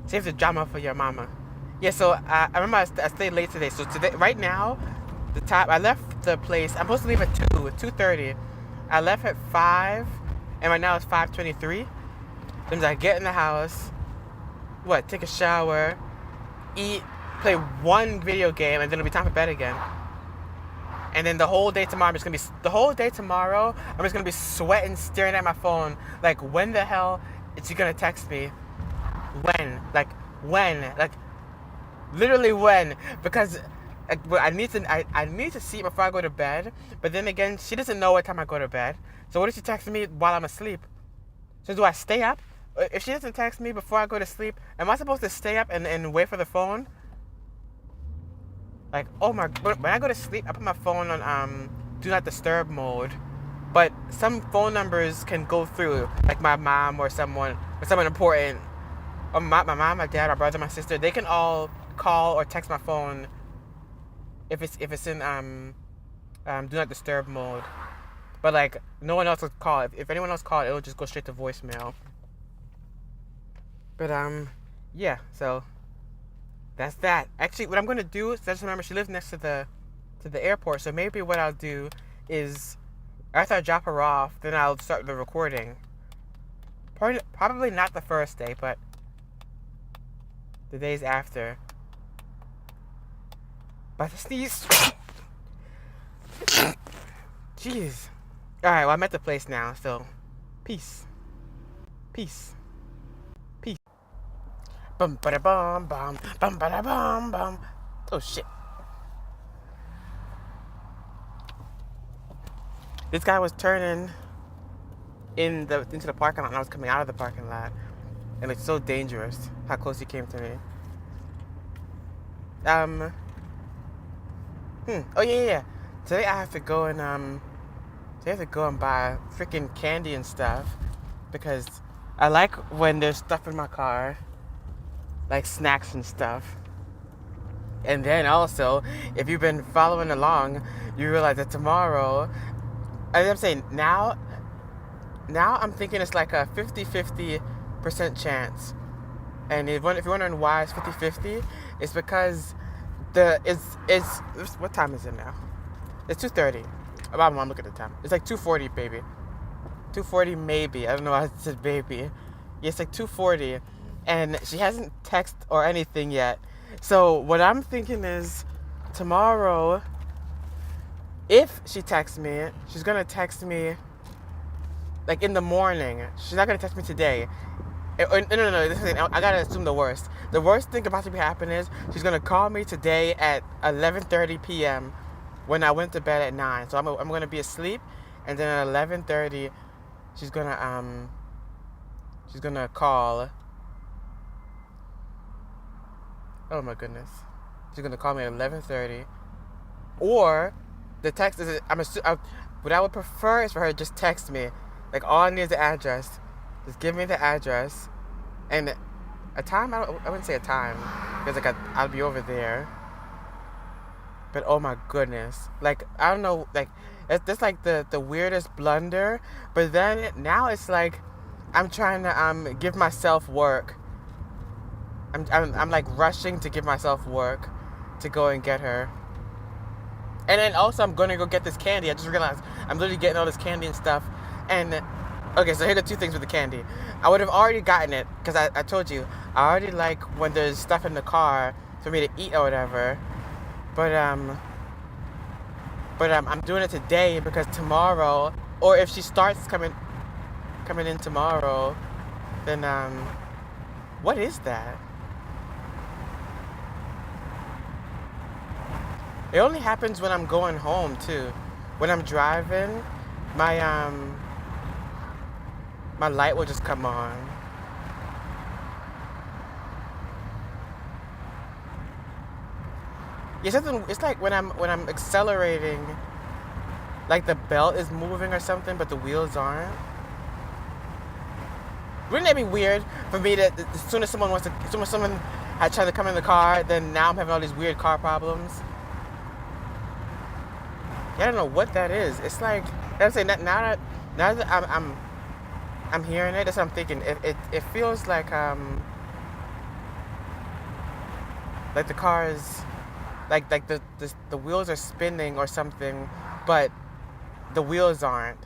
Save the drama for your mama. Yeah, so I remember I stayed late today. So today, right now, the time I left the place, I'm supposed to leave at 2:30. I left at 5, and right now it's 5:23. That means I get in the house, take a shower, eat, play one video game, and then it'll be time for bed again. And then the whole day tomorrow, I'm just gonna be sweating, staring at my phone, like, when the hell is she gonna text me? When? Literally when? Because I need to see it before I go to bed. But then again, she doesn't know what time I go to bed. So what if she texts me while I'm asleep? So do I stay up? If she doesn't text me before I go to sleep, am I supposed to stay up and wait for the phone? Like, when I go to sleep, I put my phone on do not disturb mode. But some phone numbers can go through, like my mom or someone important. Or my mom, my dad, my brother, my sister. They can all call or text my phone if it's in do not disturb mode. But like no one else will call. If anyone else called, it'll just go straight to voicemail. But yeah, so that's that. Actually, what I'm gonna do is just remember she lives next to the airport. So maybe what I'll do is after I drop her off, then I'll start the recording. Probably not the first day, but the days after. But the sneeze. Jeez. Alright, well, I'm at the place now, so peace. Peace. Peace. Bum ba da bum bum bum ba da bum bum. Oh shit. This guy was turning into the parking lot and I was coming out of the parking lot. And it's so dangerous how close he came to me. Oh yeah. Today I have to go and buy freaking candy and stuff because I like when there's stuff in my car, like snacks and stuff. And then also, if you've been following along, you realize that tomorrow, as I'm saying, now I'm thinking it's like a 50-50% chance. And if you're wondering why it's 50-50, it's because what time is it now? It's 2:30. I'm looking at the time. It's like 2:40, baby. 2:40 maybe. I don't know why I said baby. Yeah, it's like 2:40. And she hasn't texted or anything yet. So what I'm thinking is tomorrow, if she texts me, she's going to text me like in the morning. She's not going to text me today. No. I got to assume the worst. The worst thing about to be happening is she's going to call me today at 11:30 p.m. when I went to bed at 9. So I'm going to be asleep. And then at 11:30, she's going to call. Oh my goodness. She's going to call me at 11:30. Or the text is, what I would prefer is for her to just text me. Like, all I need is the address. Just give me the address. And a time, I wouldn't say a time. Because, like, I'll be over there. But, oh my goodness. Like, I don't know, like, that's like the weirdest blunder. But then, now it's like, I'm trying to give myself work. I'm like rushing to give myself work to go and get her. And then also I'm going to go get this candy. I just realized I'm literally getting all this candy and stuff. And, okay, so here are the two things with the candy. I would have already gotten it, because I told you, I already like when there's stuff in the car for me to eat or whatever. But I'm doing it today because tomorrow, or if she starts coming in tomorrow, then, what is that? It only happens when I'm going home, too. When I'm driving, my light will just come on. Yeah, it's like when I'm accelerating, like the belt is moving or something, but the wheels aren't. Wouldn't that be weird for me to, as soon as someone had tried to come in the car, then now I'm having all these weird car problems? Yeah, I don't know what that is. It's like, I'm saying that now that I'm hearing it, that's what I'm thinking. It feels like the car is, like the wheels are spinning or something, but the wheels aren't.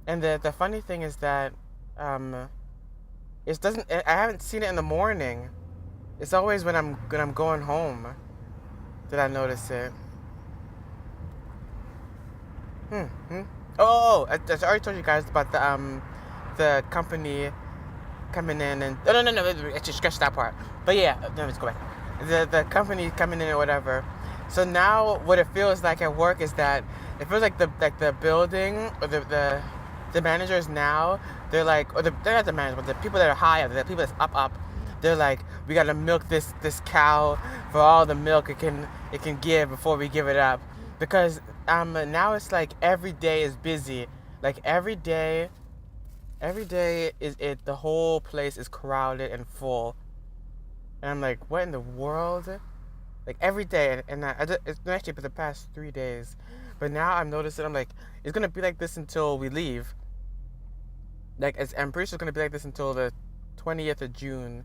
And the funny thing is that it doesn't. I haven't seen it in the morning. It's always when I'm going home that I notice it. Hmm. I already told you guys about the company coming in and no, actually scratch that part. But yeah, let's go back. The company coming in or whatever. So now what it feels like at work is that it feels like the building or the managers now, they're like, or they're not the managers, but the people that are high up, the people that's up, they're like, we gotta milk this cow for all the milk it can give before we give it up, because now it's like every day is busy, like every day is it the whole place is crowded and full, and I'm like, what in the world? Like every day, and it's been actually for the past 3 days, but now I'm noticing, I'm like, it's gonna be like this until we leave. Like, I'm pretty sure it's gonna be like this until the 20th of June.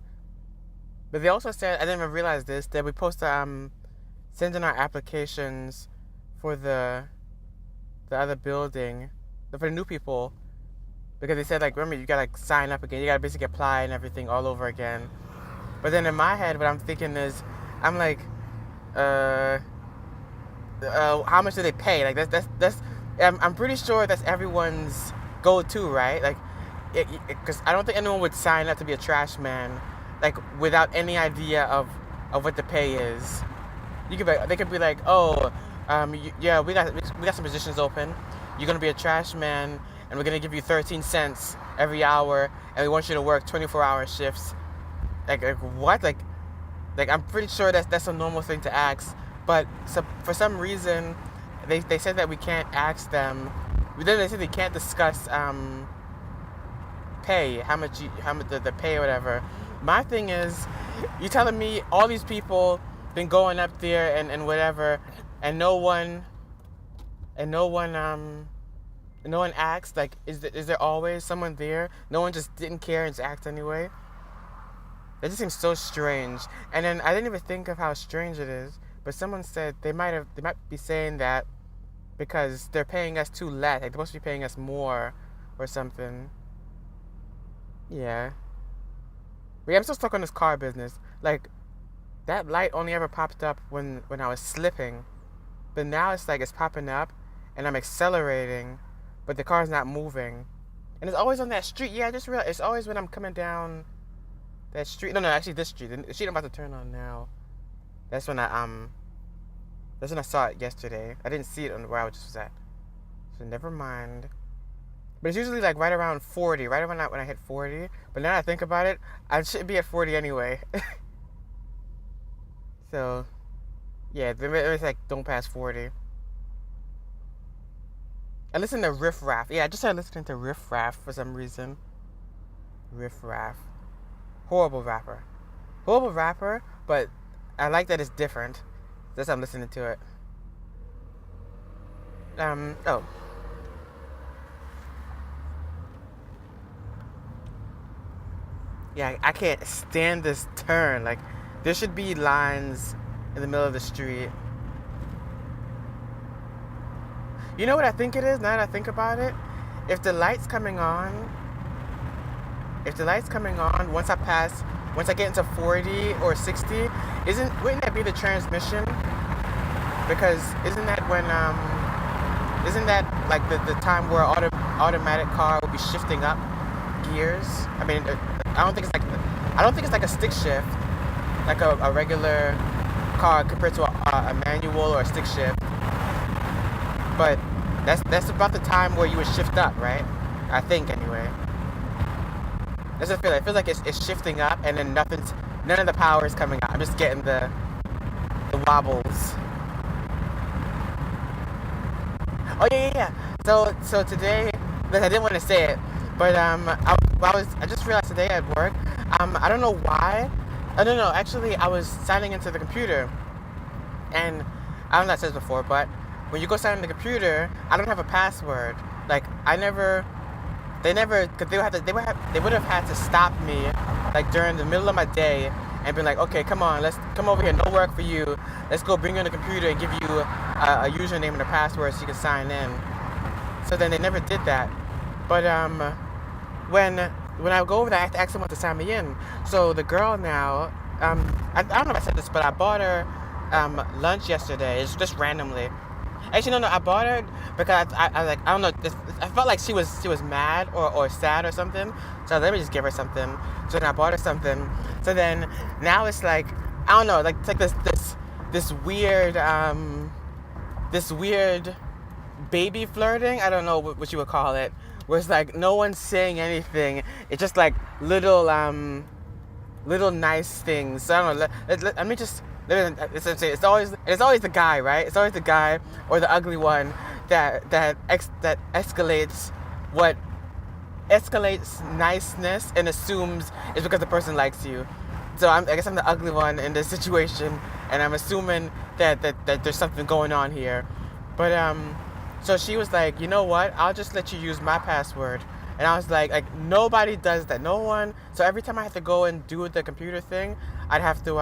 But they also said, I didn't even realize this, that we're supposed to send in our applications for the other building, for the new people, because they said, like, remember, you gotta like sign up again, you gotta basically apply and everything all over again. But then in my head, what I'm thinking is, I'm like, how much do they pay? Like that's I'm pretty sure that's everyone's go-to, right? Like, because I don't think anyone would sign up to be a trash man, like without any idea of what the pay is. They could be like, oh, yeah, we got some positions open. You're gonna be a trash man, and we're gonna give you 13 cents every hour, and we want you to work 24-hour shifts. Like what? Like I'm pretty sure that's a normal thing to ask, but for some reason, they said that we can't ask them. Then they said they can't discuss pay, how much the pay or whatever. My thing is, you telling me all these people been going up there and whatever, and no one asked, like, is there always someone there? No one just didn't care and just asked anyway. It just seems so strange. And then I didn't even think of how strange it is, but someone said they might be saying that because they're paying us too less. Like, they're supposed to be paying us more or something. Yeah. But yeah, I'm still stuck on this car business. Like, that light only ever popped up when I was slipping. But now it's like it's popping up and I'm accelerating, but the car's not moving. And it's always on that street. Yeah, I just realized it's always when I'm coming down that street. No, actually this street. The street I'm about to turn on now. That's when I saw it yesterday. I didn't see it on where I just was at. So never mind. But it's usually like right around 40, right around when I hit 40. But now that I think about it, I shouldn't be at 40 anyway. So, yeah, it's like don't pass 40. I listen to Riff Raff. Yeah, I just started listening to Riff Raff for some reason. Riff Raff. Horrible rapper, but I like that it's different. That's why I'm listening to it. Oh. Yeah, I can't stand this turn. Like, there should be lines in the middle of the street. You know what I think it is, now that I think about it? If the light's coming on, once I get into 40 or 60, wouldn't that be the transmission? Because isn't that like the time where automatic car will be shifting up gears? I mean, I don't think it's like a stick shift, like a regular car compared to a manual or a stick shift. But that's about the time where you would shift up, right? I think anyway. That's what I feel like. It feels like it's shifting up, and then none of the power is coming out. I'm just getting the wobbles. Oh yeah. So today, I didn't want to say it, But I just realized today at work, I don't know why. No, actually, I was signing into the computer, and I don't know if I said this before, but when you go sign in the computer, I don't have a password. Like cause they would have had to stop me, like during the middle of my day, and be like, okay, come on, let's come over here, no work for you. Let's go bring you on the computer and give you a username and a password so you can sign in. So then they never did that. But when I go over there, I have to ask someone to sign me in. So the girl now, I don't know if I said this, but I bought her lunch yesterday. It's just randomly. Actually, no, I bought her because I like, I don't know. I felt like she was mad or sad or something. So let me just give her something. So then I bought her something. So then now it's like, I don't know, like it's like this weird baby flirting. I don't know what you would call it. Where it's like no one's saying anything. It's just like little nice things. So I don't know. Let me just. It's always the guy, right? It's always the guy or the ugly one that escalates niceness and assumes it's because the person likes you. So I guess I'm the ugly one in this situation, and I'm assuming that there's something going on here. But so she was like, you know what? I'll just let you use my password. And I was like nobody does that. No one. So every time I have to go and do the computer thing, I'd have to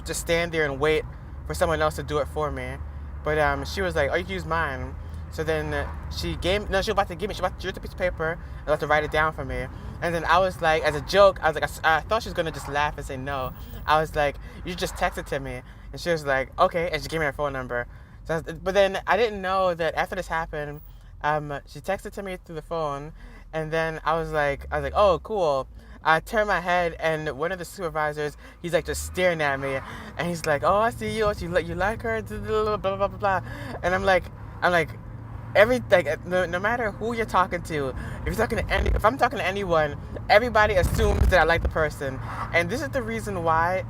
just stand there and wait for someone else to do it for me. But she was like, oh, you can use mine. So then she was about to use a piece of paper and about to write it down for me. And then I was like, as a joke, I was like, I thought she was going to just laugh and say no. I was like, you just text it to me. And she was like, okay. And she gave me her phone number. But then I didn't know that after this happened, she texted to me through the phone. And then I was like, oh, cool. I turned my head, and one of the supervisors, he's like just staring at me, and he's like, "Oh, I see you. You like her?" Blah blah blah blah blah. And I'm like, no matter who you're talking to, if I'm talking to anyone, everybody assumes that I like the person, and this is the reason why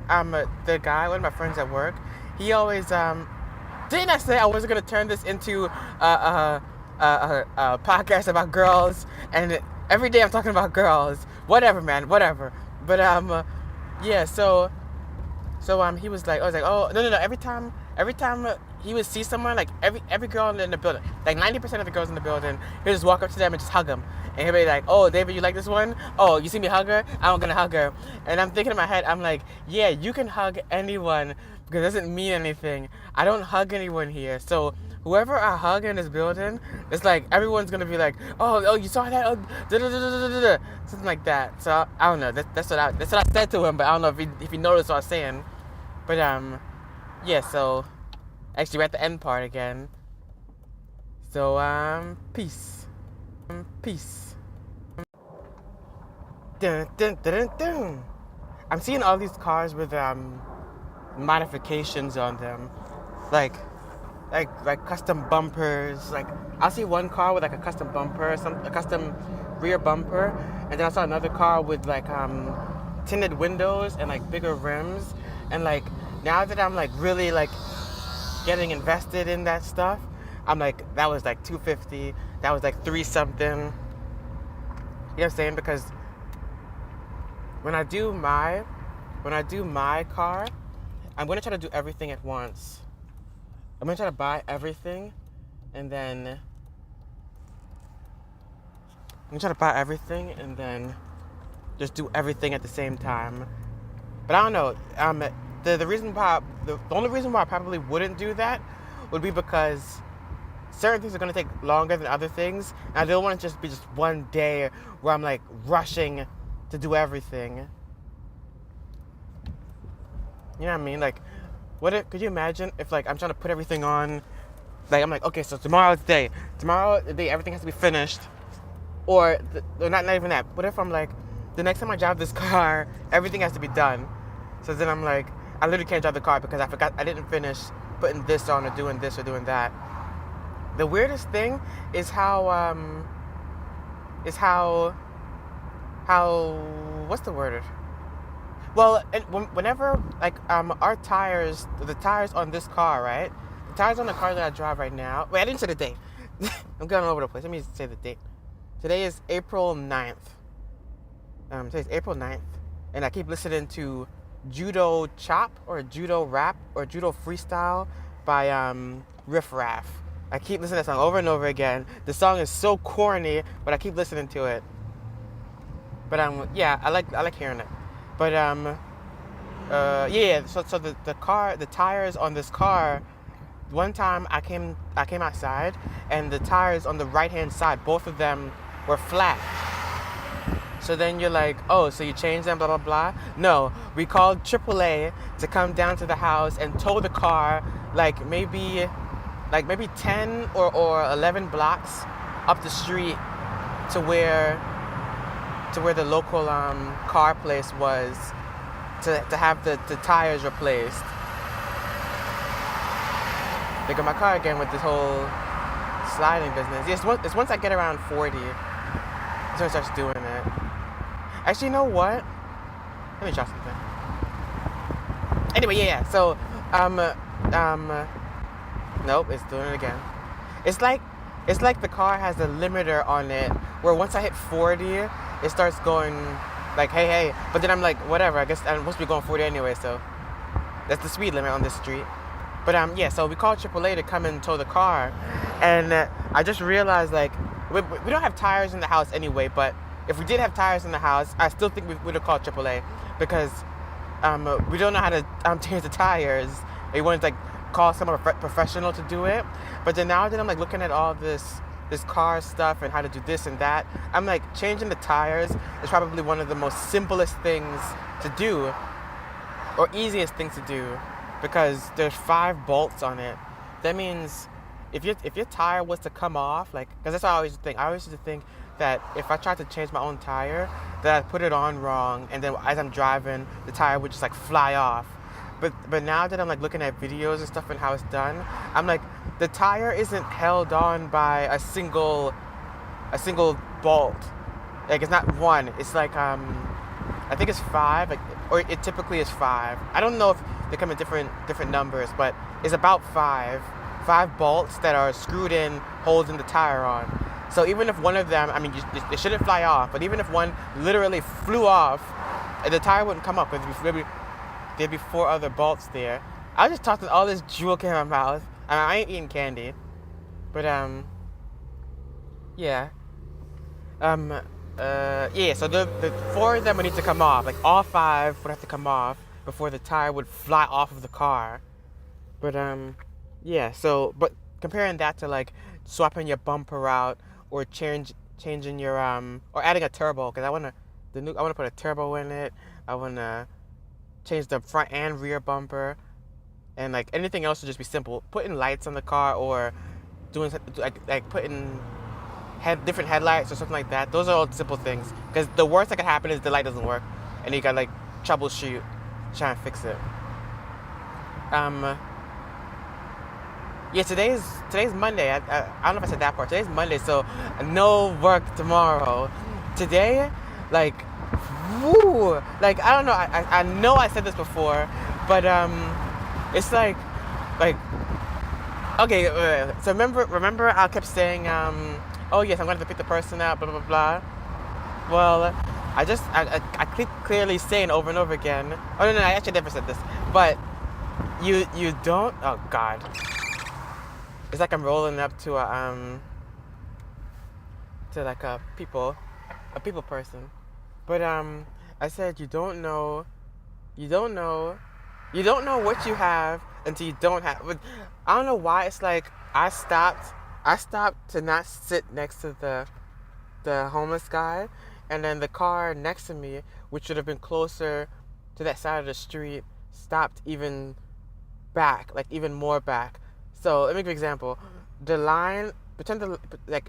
the guy, one of my friends at work, he always didn't I say I wasn't gonna turn this into a podcast about girls and. Every day I'm talking about girls. Whatever, man. Whatever. But yeah. So he was like, I was like, oh no. Every time he would see someone, like every girl in the building, like 90% of the girls in the building, he'd just walk up to them and just hug them. And he'd be like, oh, David, you like this one? Oh, you see me hug her? I'm gonna hug her. And I'm thinking in my head, I'm like, yeah, you can hug anyone because it doesn't mean anything. I don't hug anyone here. So whoever I hug in this building, it's like everyone's gonna be like, oh, you saw that, something like that. So I don't know. That's what I said to him, but I don't know if he noticed what I was saying. But yeah. So actually, we're at the end part again. So peace. Dun, dun, dun, dun, dun. I'm seeing all these cars with modifications on them, like custom bumpers. Like I'll see one car with like a custom bumper, a custom rear bumper, and then I saw another car with like tinted windows and like bigger rims. And like now that I'm like really like getting invested in that stuff, I'm like, that was like $250, that was like $3 something. You know what I'm saying? Because when I do my car, I'm gonna try to do everything at once. I'm gonna try to buy everything, and then just do everything at the same time. But I don't know. The only reason why I probably wouldn't do that would be because certain things are gonna take longer than other things, and I don't want to just be just one day where I'm like rushing to do everything. You know what I mean? Like, could you imagine if like I'm trying to put everything on, like I'm like, okay, so tomorrow's the day, everything has to be finished, or not even that. What if I'm like, the next time I drive this car, everything has to be done. So then I'm like, I literally can't drive the car because I didn't finish putting this on or doing this or doing that. The weirdest thing is how what's the word? Well, whenever like our tires, the tires on this car, right? The tires on the car that I drive right now. Wait, I didn't say the date. I'm going all over the place. Let me say the date. Today is April 9th. Today's April 9th. And I keep listening to Judo Chop or Judo Rap or Judo Freestyle by Riff Raff. I keep listening to that song over and over again. The song is so corny, but I keep listening to it. But yeah, I like hearing it. But yeah. So the tires on this car. One time I came outside and the tires on the right hand side, both of them were flat. So then you're like, oh, so you changed them, blah blah blah. No, we called AAA to come down to the house and tow the car like maybe 10 or 11 blocks up the street to where the local car place was to have the tires replaced. Look at my car again with this whole sliding business. Yes, it's once I get around 40, that's when it starts doing it. Actually, you know what? Let me try something. Anyway, yeah. So, nope, it's doing it again. It's like the car has a limiter on it, where once I hit 40, it starts going like, hey. But then I'm like, whatever. I guess I'm supposed to be going 40 anyway, so that's the speed limit on this street. But yeah, so we called AAA to come and tow the car, and I just realized like we don't have tires in the house anyway. But if we did have tires in the house, I still think we would have called AAA because we don't know how to change the tires. We wanted to like call someone professional to do it. But then now that I'm like looking at all this car stuff and how to do this and that, I'm like changing the tires is probably one of the most simplest things to do, or easiest things to do. Because there's 5 bolts on it. That means if your tire was to come off, like, because that's what I always think. I always used to think that if I tried to change my own tire, that I'd put it on wrong, and then as I'm driving, the tire would just like fly off. But now that I'm like looking at videos and stuff and how it's done, I'm like, the tire isn't held on by a single bolt. Like it's not one. It's like I think it's 5. Like, or it typically is 5. I don't know if they come in different numbers, but it's about 5 bolts that are screwed in, holding the tire on. So even if one of them, I mean, it shouldn't fly off, but even if one literally flew off, the tire wouldn't come up because there'd be 4 other bolts there. I just talked all this jewel came in my mouth. I ain't eating candy, but yeah. Yeah, so the 4 of them would need to come off. Like all 5 would have to come off before the tire would fly off of the car. But yeah. So, but comparing that to like swapping your bumper out or changing your or adding a turbo, because I wanna put a turbo in it. I wanna change the front and rear bumper, and like anything else would just be simple. Putting lights on the car or doing like putting different headlights or something like that. Those are all simple things. Because the worst that could happen is the light doesn't work, and you got like troubleshoot, try and fix it. Yeah, today's Monday. I don't know if I said that part. Today's Monday, so no work tomorrow. Today, like, woo, like I don't know. I know I said this before, but it's like, okay. So remember, I kept saying oh yes, I'm going to pick the person out, blah blah blah. Well, I keep clearly saying over and over again. Oh no, I actually never said this, but you don't. Oh God, it's like I'm rolling up to a people person, but I said you don't know what you have until you don't have. But I don't know why it's like I stopped to not sit next to the homeless guy, and then the car next to me, which should have been closer to that side of the street, stopped even back, like even more back. So let me give you an example. The line,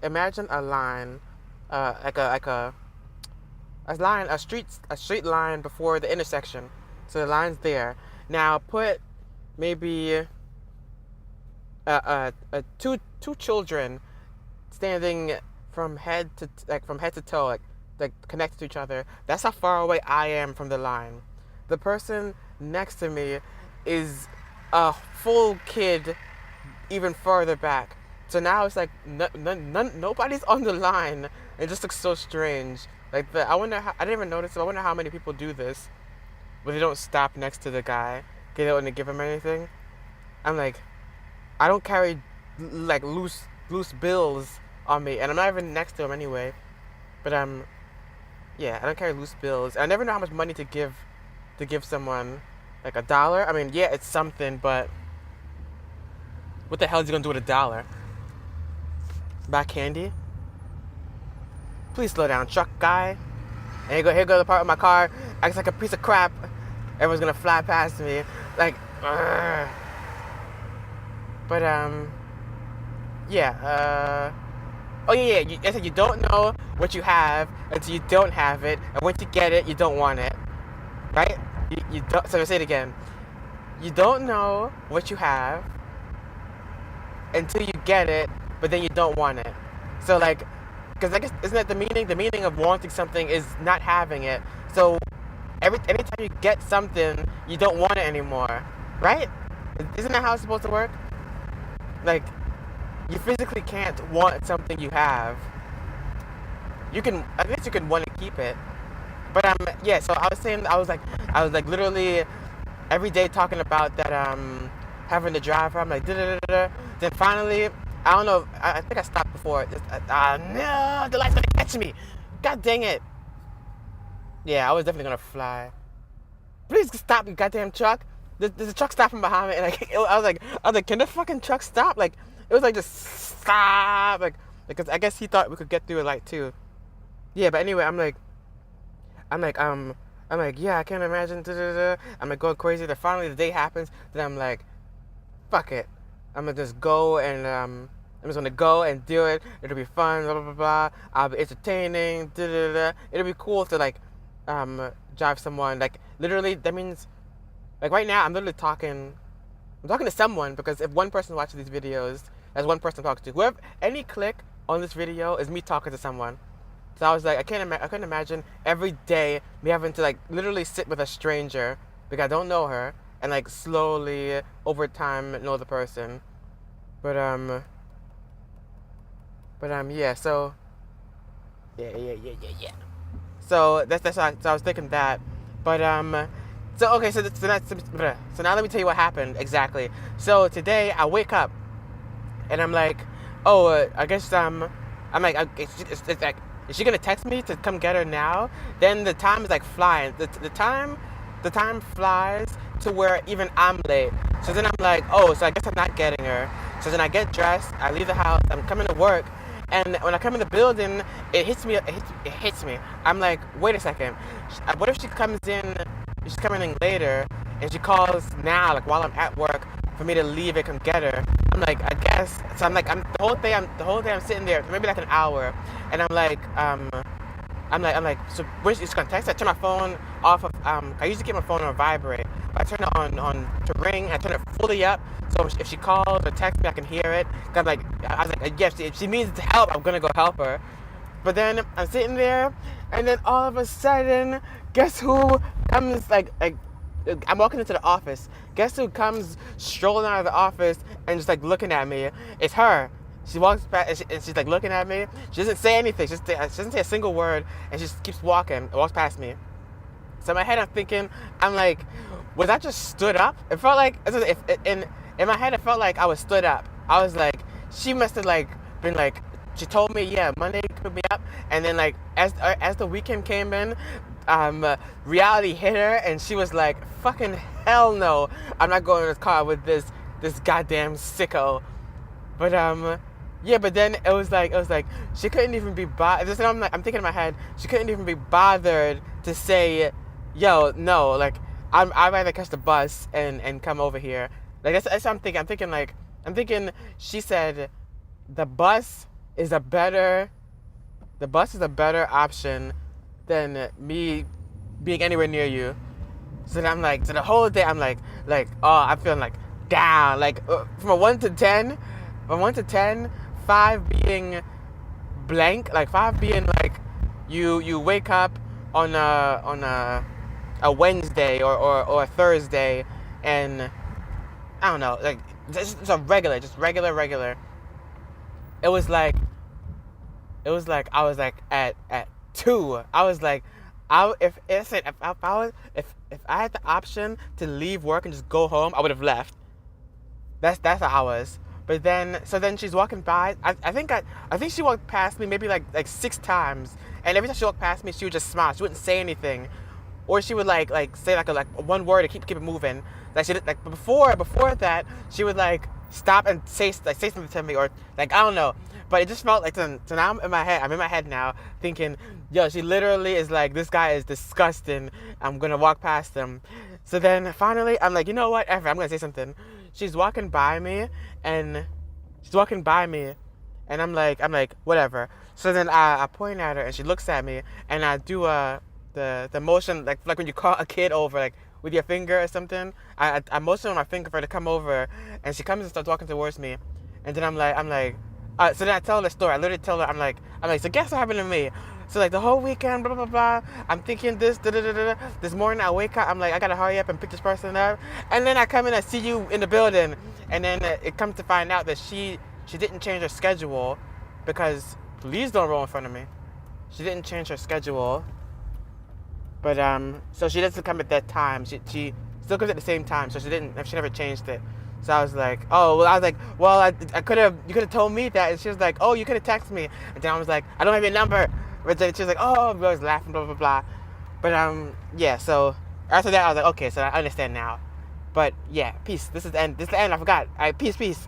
imagine a line, a straight line before the intersection. So the line's there. Now put maybe two children standing from head to toe, like connected to each other. That's how far away I am from the line. The person next to me is a full kid, even further back. So now it's like nobody's on the line It just looks so strange. Like I wonder how, I didn't even notice it. I wonder how many people do this, but they don't stop next to the guy. They don't want to give him anything. I'm like, I don't carry like loose bills on me, and I'm not even next to him anyway. But yeah, I don't carry loose bills. I never know how much money to give someone. Like $1. I mean, yeah, it's something, but what the hell is he gonna do with $1? Buy candy? Please slow down, truck guy. And here go the part of my car. Acts like a piece of crap. Everyone's gonna fly past me. Like, ugh. But yeah. Oh yeah. I said you don't know what you have until you don't have it, and once you get it, you don't want it, right? You don't. So I say it again. You don't know what you have until you get it, but then you don't want it. So like, because I guess isn't that the meaning? The meaning of wanting something is not having it. So anytime you get something, you don't want it anymore, right? Isn't that how it's supposed to work? Like, you physically can't want something you have. You can, I guess you can want to keep it, but yeah. So I was saying, I was like literally every day talking about that having the driver. I'm like, da-da-da-da. Then finally, I don't know. I think I stopped before. No, the light's gonna catch me. God dang it. Yeah, I was definitely gonna fly. Please stop, you goddamn truck. There's a truck stopping behind me, and I was like, can the fucking truck stop? Like, it was like, just stop. Like, because I guess he thought we could get through a light too. Yeah, but anyway, I'm like, yeah, I can't imagine. Da-da-da. I'm like going crazy. Then finally the day happens. Then I'm like, fuck it. I'm gonna just go and I'm just gonna go and do it. It'll be fun. Blah blah blah. Blah. I'll be entertaining. Da-da-da. It'll be cool to like drive someone. Like literally, that means like right now I'm literally talking. I'm talking to someone because if one person watches these videos, that's one person I'm talking to. Whoever, any click on this video is me talking to someone. So I was like, I couldn't imagine every day me having to like literally sit with a stranger because I don't know her and like slowly over time know the person. But yeah. So yeah. So that's so I was thinking that, but so okay. So now let me tell you what happened exactly. So today I wake up and I'm like, oh, I guess I'm like, it's like. Is she gonna text me to come get her now? Then the time is like flying. The time flies to where even I'm late. So then I'm like, oh, so I guess I'm not getting her. So then I get dressed, I leave the house, I'm coming to work, and when I come in the building, it hits me. I'm like, wait a second. What if she comes in? She's coming in later, and she calls now, like while I'm at work, for me to leave and come get her. I'm like, I guess. So I'm like, the whole day I'm sitting there, maybe like an hour, and I'm like, so when she's gonna text, I turn my phone off of, I usually keep my phone on vibrate, but I turn it on to ring, I turn it fully up, so if she calls or texts me, I can hear it. I was like, yes, if she needs help, I'm gonna go help her. But then I'm sitting there, and then all of a sudden, guess who comes, like, I'm walking into the office. Guess who comes strolling out of the office and just like looking at me? It's her. She walks past and she's like looking at me. She doesn't say anything. She doesn't say a single word, and she just keeps walks past me. So in my head, I'm thinking, I'm like, was I just stood up? It felt like, in my head, it felt like I was stood up. I was like, she must have like been like, she told me, yeah, Monday pick me up, and then like as the weekend came in, reality hit her, and she was like, fucking hell no, I'm not going in this car with this goddamn sicko. But yeah, but then it was like she couldn't even be bothered. I'm thinking in my head, she couldn't even be bothered to say, yo, no, like I'd rather catch the bus and come over here. Like that's what I'm thinking. I'm thinking she said the bus is a better option than me being anywhere near you. So then I'm like, so the whole day I'm like, oh, I'm feeling like down. Like from a 1 to 10, 5 being blank, like 5 being like you wake up on a Wednesday or a Thursday, and I don't know, like just regular. It was like It was like I was like at 2. I was like, if I had the option to leave work and just go home, I would have left. That's how I was. But then she's walking by. I think she walked past me maybe like 6 times, and every time she walked past me, she would just smile. She wouldn't say anything, or she would like say like one word to keep it moving. Like she did, like before that, she would like stop and say something to me, or like I don't know. But it just felt like so now I'm in my head. I'm in my head now thinking, yo, she literally is like, this guy is disgusting. I'm gonna walk past him. So then finally, I'm like, you know what? Ever, I'm gonna say something. She's walking by me, and I'm like, whatever. So then I point at her, and she looks at me, and I do the motion like when you call a kid over like with your finger or something. I motion with my finger for her to come over, and she comes and starts walking towards me, and then I'm like. So then I tell her the story. I literally tell her, I'm like, so guess what happened to me? So like the whole weekend, blah, blah, blah, I'm thinking this, da, da, da, da, da. This morning I wake up, I'm like, I gotta hurry up and pick this person up. And then I come in and see you in the building. And then it comes to find out that she didn't change her schedule because, please don't roll in front of me. She didn't change her schedule. But, so she doesn't come at that time. She still comes at the same time. So she never changed it. So I was like, you could have told me that. And she was like, oh, you could have texted me. And then I was like, I don't have your number. But then she was like, oh, I was laughing, blah, blah, blah. But, yeah, so after that, I was like, okay, so I understand now. But, yeah, peace. This is the end. I forgot. All right, peace.